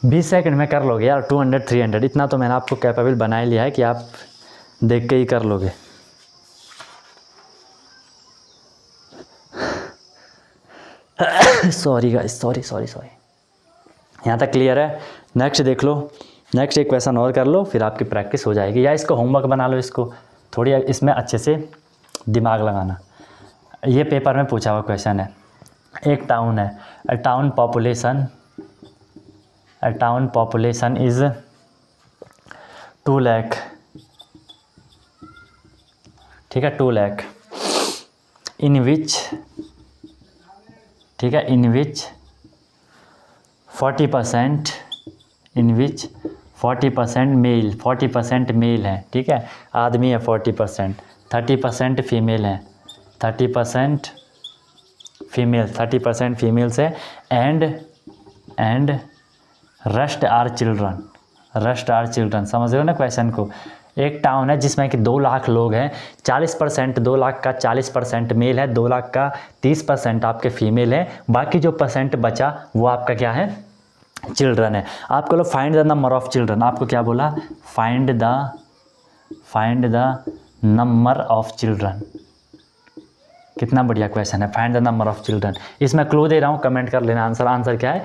20 सेकंड में कर लोगे यार 200 300, इतना तो मैंने आपको कैपेबल बना ही लिया है कि आप देख के ही कर लोगे। Sorry guys, sorry. यहाँ तक क्लियर है? नेक्स्ट देख लो, नेक्स्ट एक क्वेश्चन और कर लो, फिर आपकी प्रैक्टिस हो जाएगी, या इसको होमवर्क बना लो, इसको थोड़ी इसमें अच्छे से दिमाग लगाना। ये पेपर में पूछा हुआ क्वेश्चन है। एक टाउन है, अ टाउन पॉपुलेशन इज़ 2 लाख, ठीक है, 2 लाख, इन विच, ठीक है, इन विच 40%, इन विच 40% मेल, 40% मेल है, ठीक है, आदमी है 40%, 30% फीमेल है, 30% फीमेल, 30% फीमेल्स है, एंड रेस्ट आर चिल्ड्रन, समझ रहे हो ना क्वेश्चन को? एक टाउन है जिसमें कि 2 लाख लोग हैं, 40%, 2 लाख का 40% मेल है, 2 लाख का 30% आपके फीमेल है, बाकी जो परसेंट बचा वो आपका क्या है? चिल्ड्रन है। आपको लो find the number of children, आपको क्या बोला? Find the number of children. कितना बढ़िया क्वेश्चन है, find the number of children. इसमें क्लू दे रहा हूँ, कमेंट कर लेना आंसर। आंसर क्या है?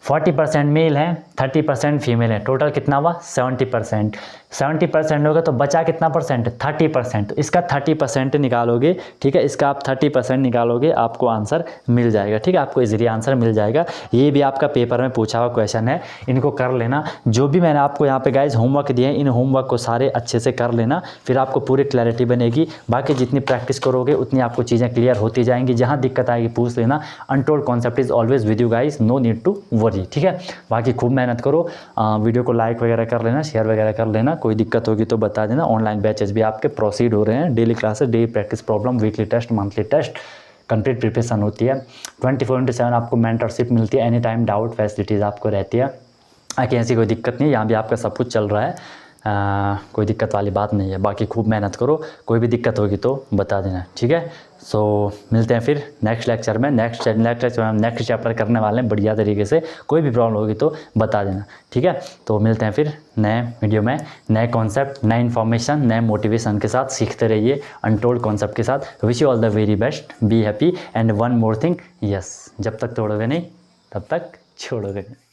40% मेल है, 30% फीमेल है, टोटल कितना हुआ? 70%। 70% होगा तो बचा कितना परसेंट? 30%। तो इसका 30% निकालोगे, ठीक है, इसका आप 30% निकालोगे, आपको आंसर मिल जाएगा, ठीक है, आपको इजीली आंसर मिल जाएगा। ये भी आपका पेपर में पूछा हुआ क्वेश्चन है, इनको कर लेना। जो भी मैंने आपको यहाँ पे गाइज होमवर्क दिए हैं, इन होमवर्क को सारे अच्छे से कर लेना, फिर आपको पूरी क्लैरिटी बनेगी। बाकी जितनी प्रैक्टिस करोगे उतनी आपको चीज़ें क्लियर होती जाएंगी। जहाँ दिक्कत आएगी पूछ लेना। Untold concept is always with you guys, no need to worry, ठीक है। बाकी खूब मेहनत करो, वीडियो को लाइक वगैरह कर लेना, शेयर वगैरह कर लेना। कोई दिक्कत होगी तो बता देना। ऑनलाइन बैचेस भी आपके प्रोसीड हो रहे हैं, daily classes, daily practice problem, weekly test, monthly test, complete preparation होती है। 24/7 आपको मेंटरशिप मिलती है, एनी टाइम डाउट फैसिलिटीज़ आपको रहती है। बाकी ऐसी कोई दिक्कत नहीं, यहाँ भी आपका सब कुछ चल रहा है, कोई दिक्कत वाली बात नहीं है। बाकी खूब मेहनत करो, कोई भी दिक्कत होगी तो बता देना, ठीक है। सो मिलते हैं फिर नेक्स्ट लेक्चर में। नेक्स्ट लेक्चर में हम नेक्स्ट चैप्टर करने वाले हैं बढ़िया तरीके से। कोई भी प्रॉब्लम होगी तो बता देना, ठीक है। तो मिलते हैं फिर नए वीडियो में, नए कॉन्सेप्ट, नए इन्फॉर्मेशन, नए मोटिवेशन के साथ। सीखते रहिए अनटोल्ड कॉन्सेप्ट के साथ। Wish you all the very best, be happy and one more thing, yes, जब तक तोड़ोगे नहीं तब तक छोड़ोगे नहीं।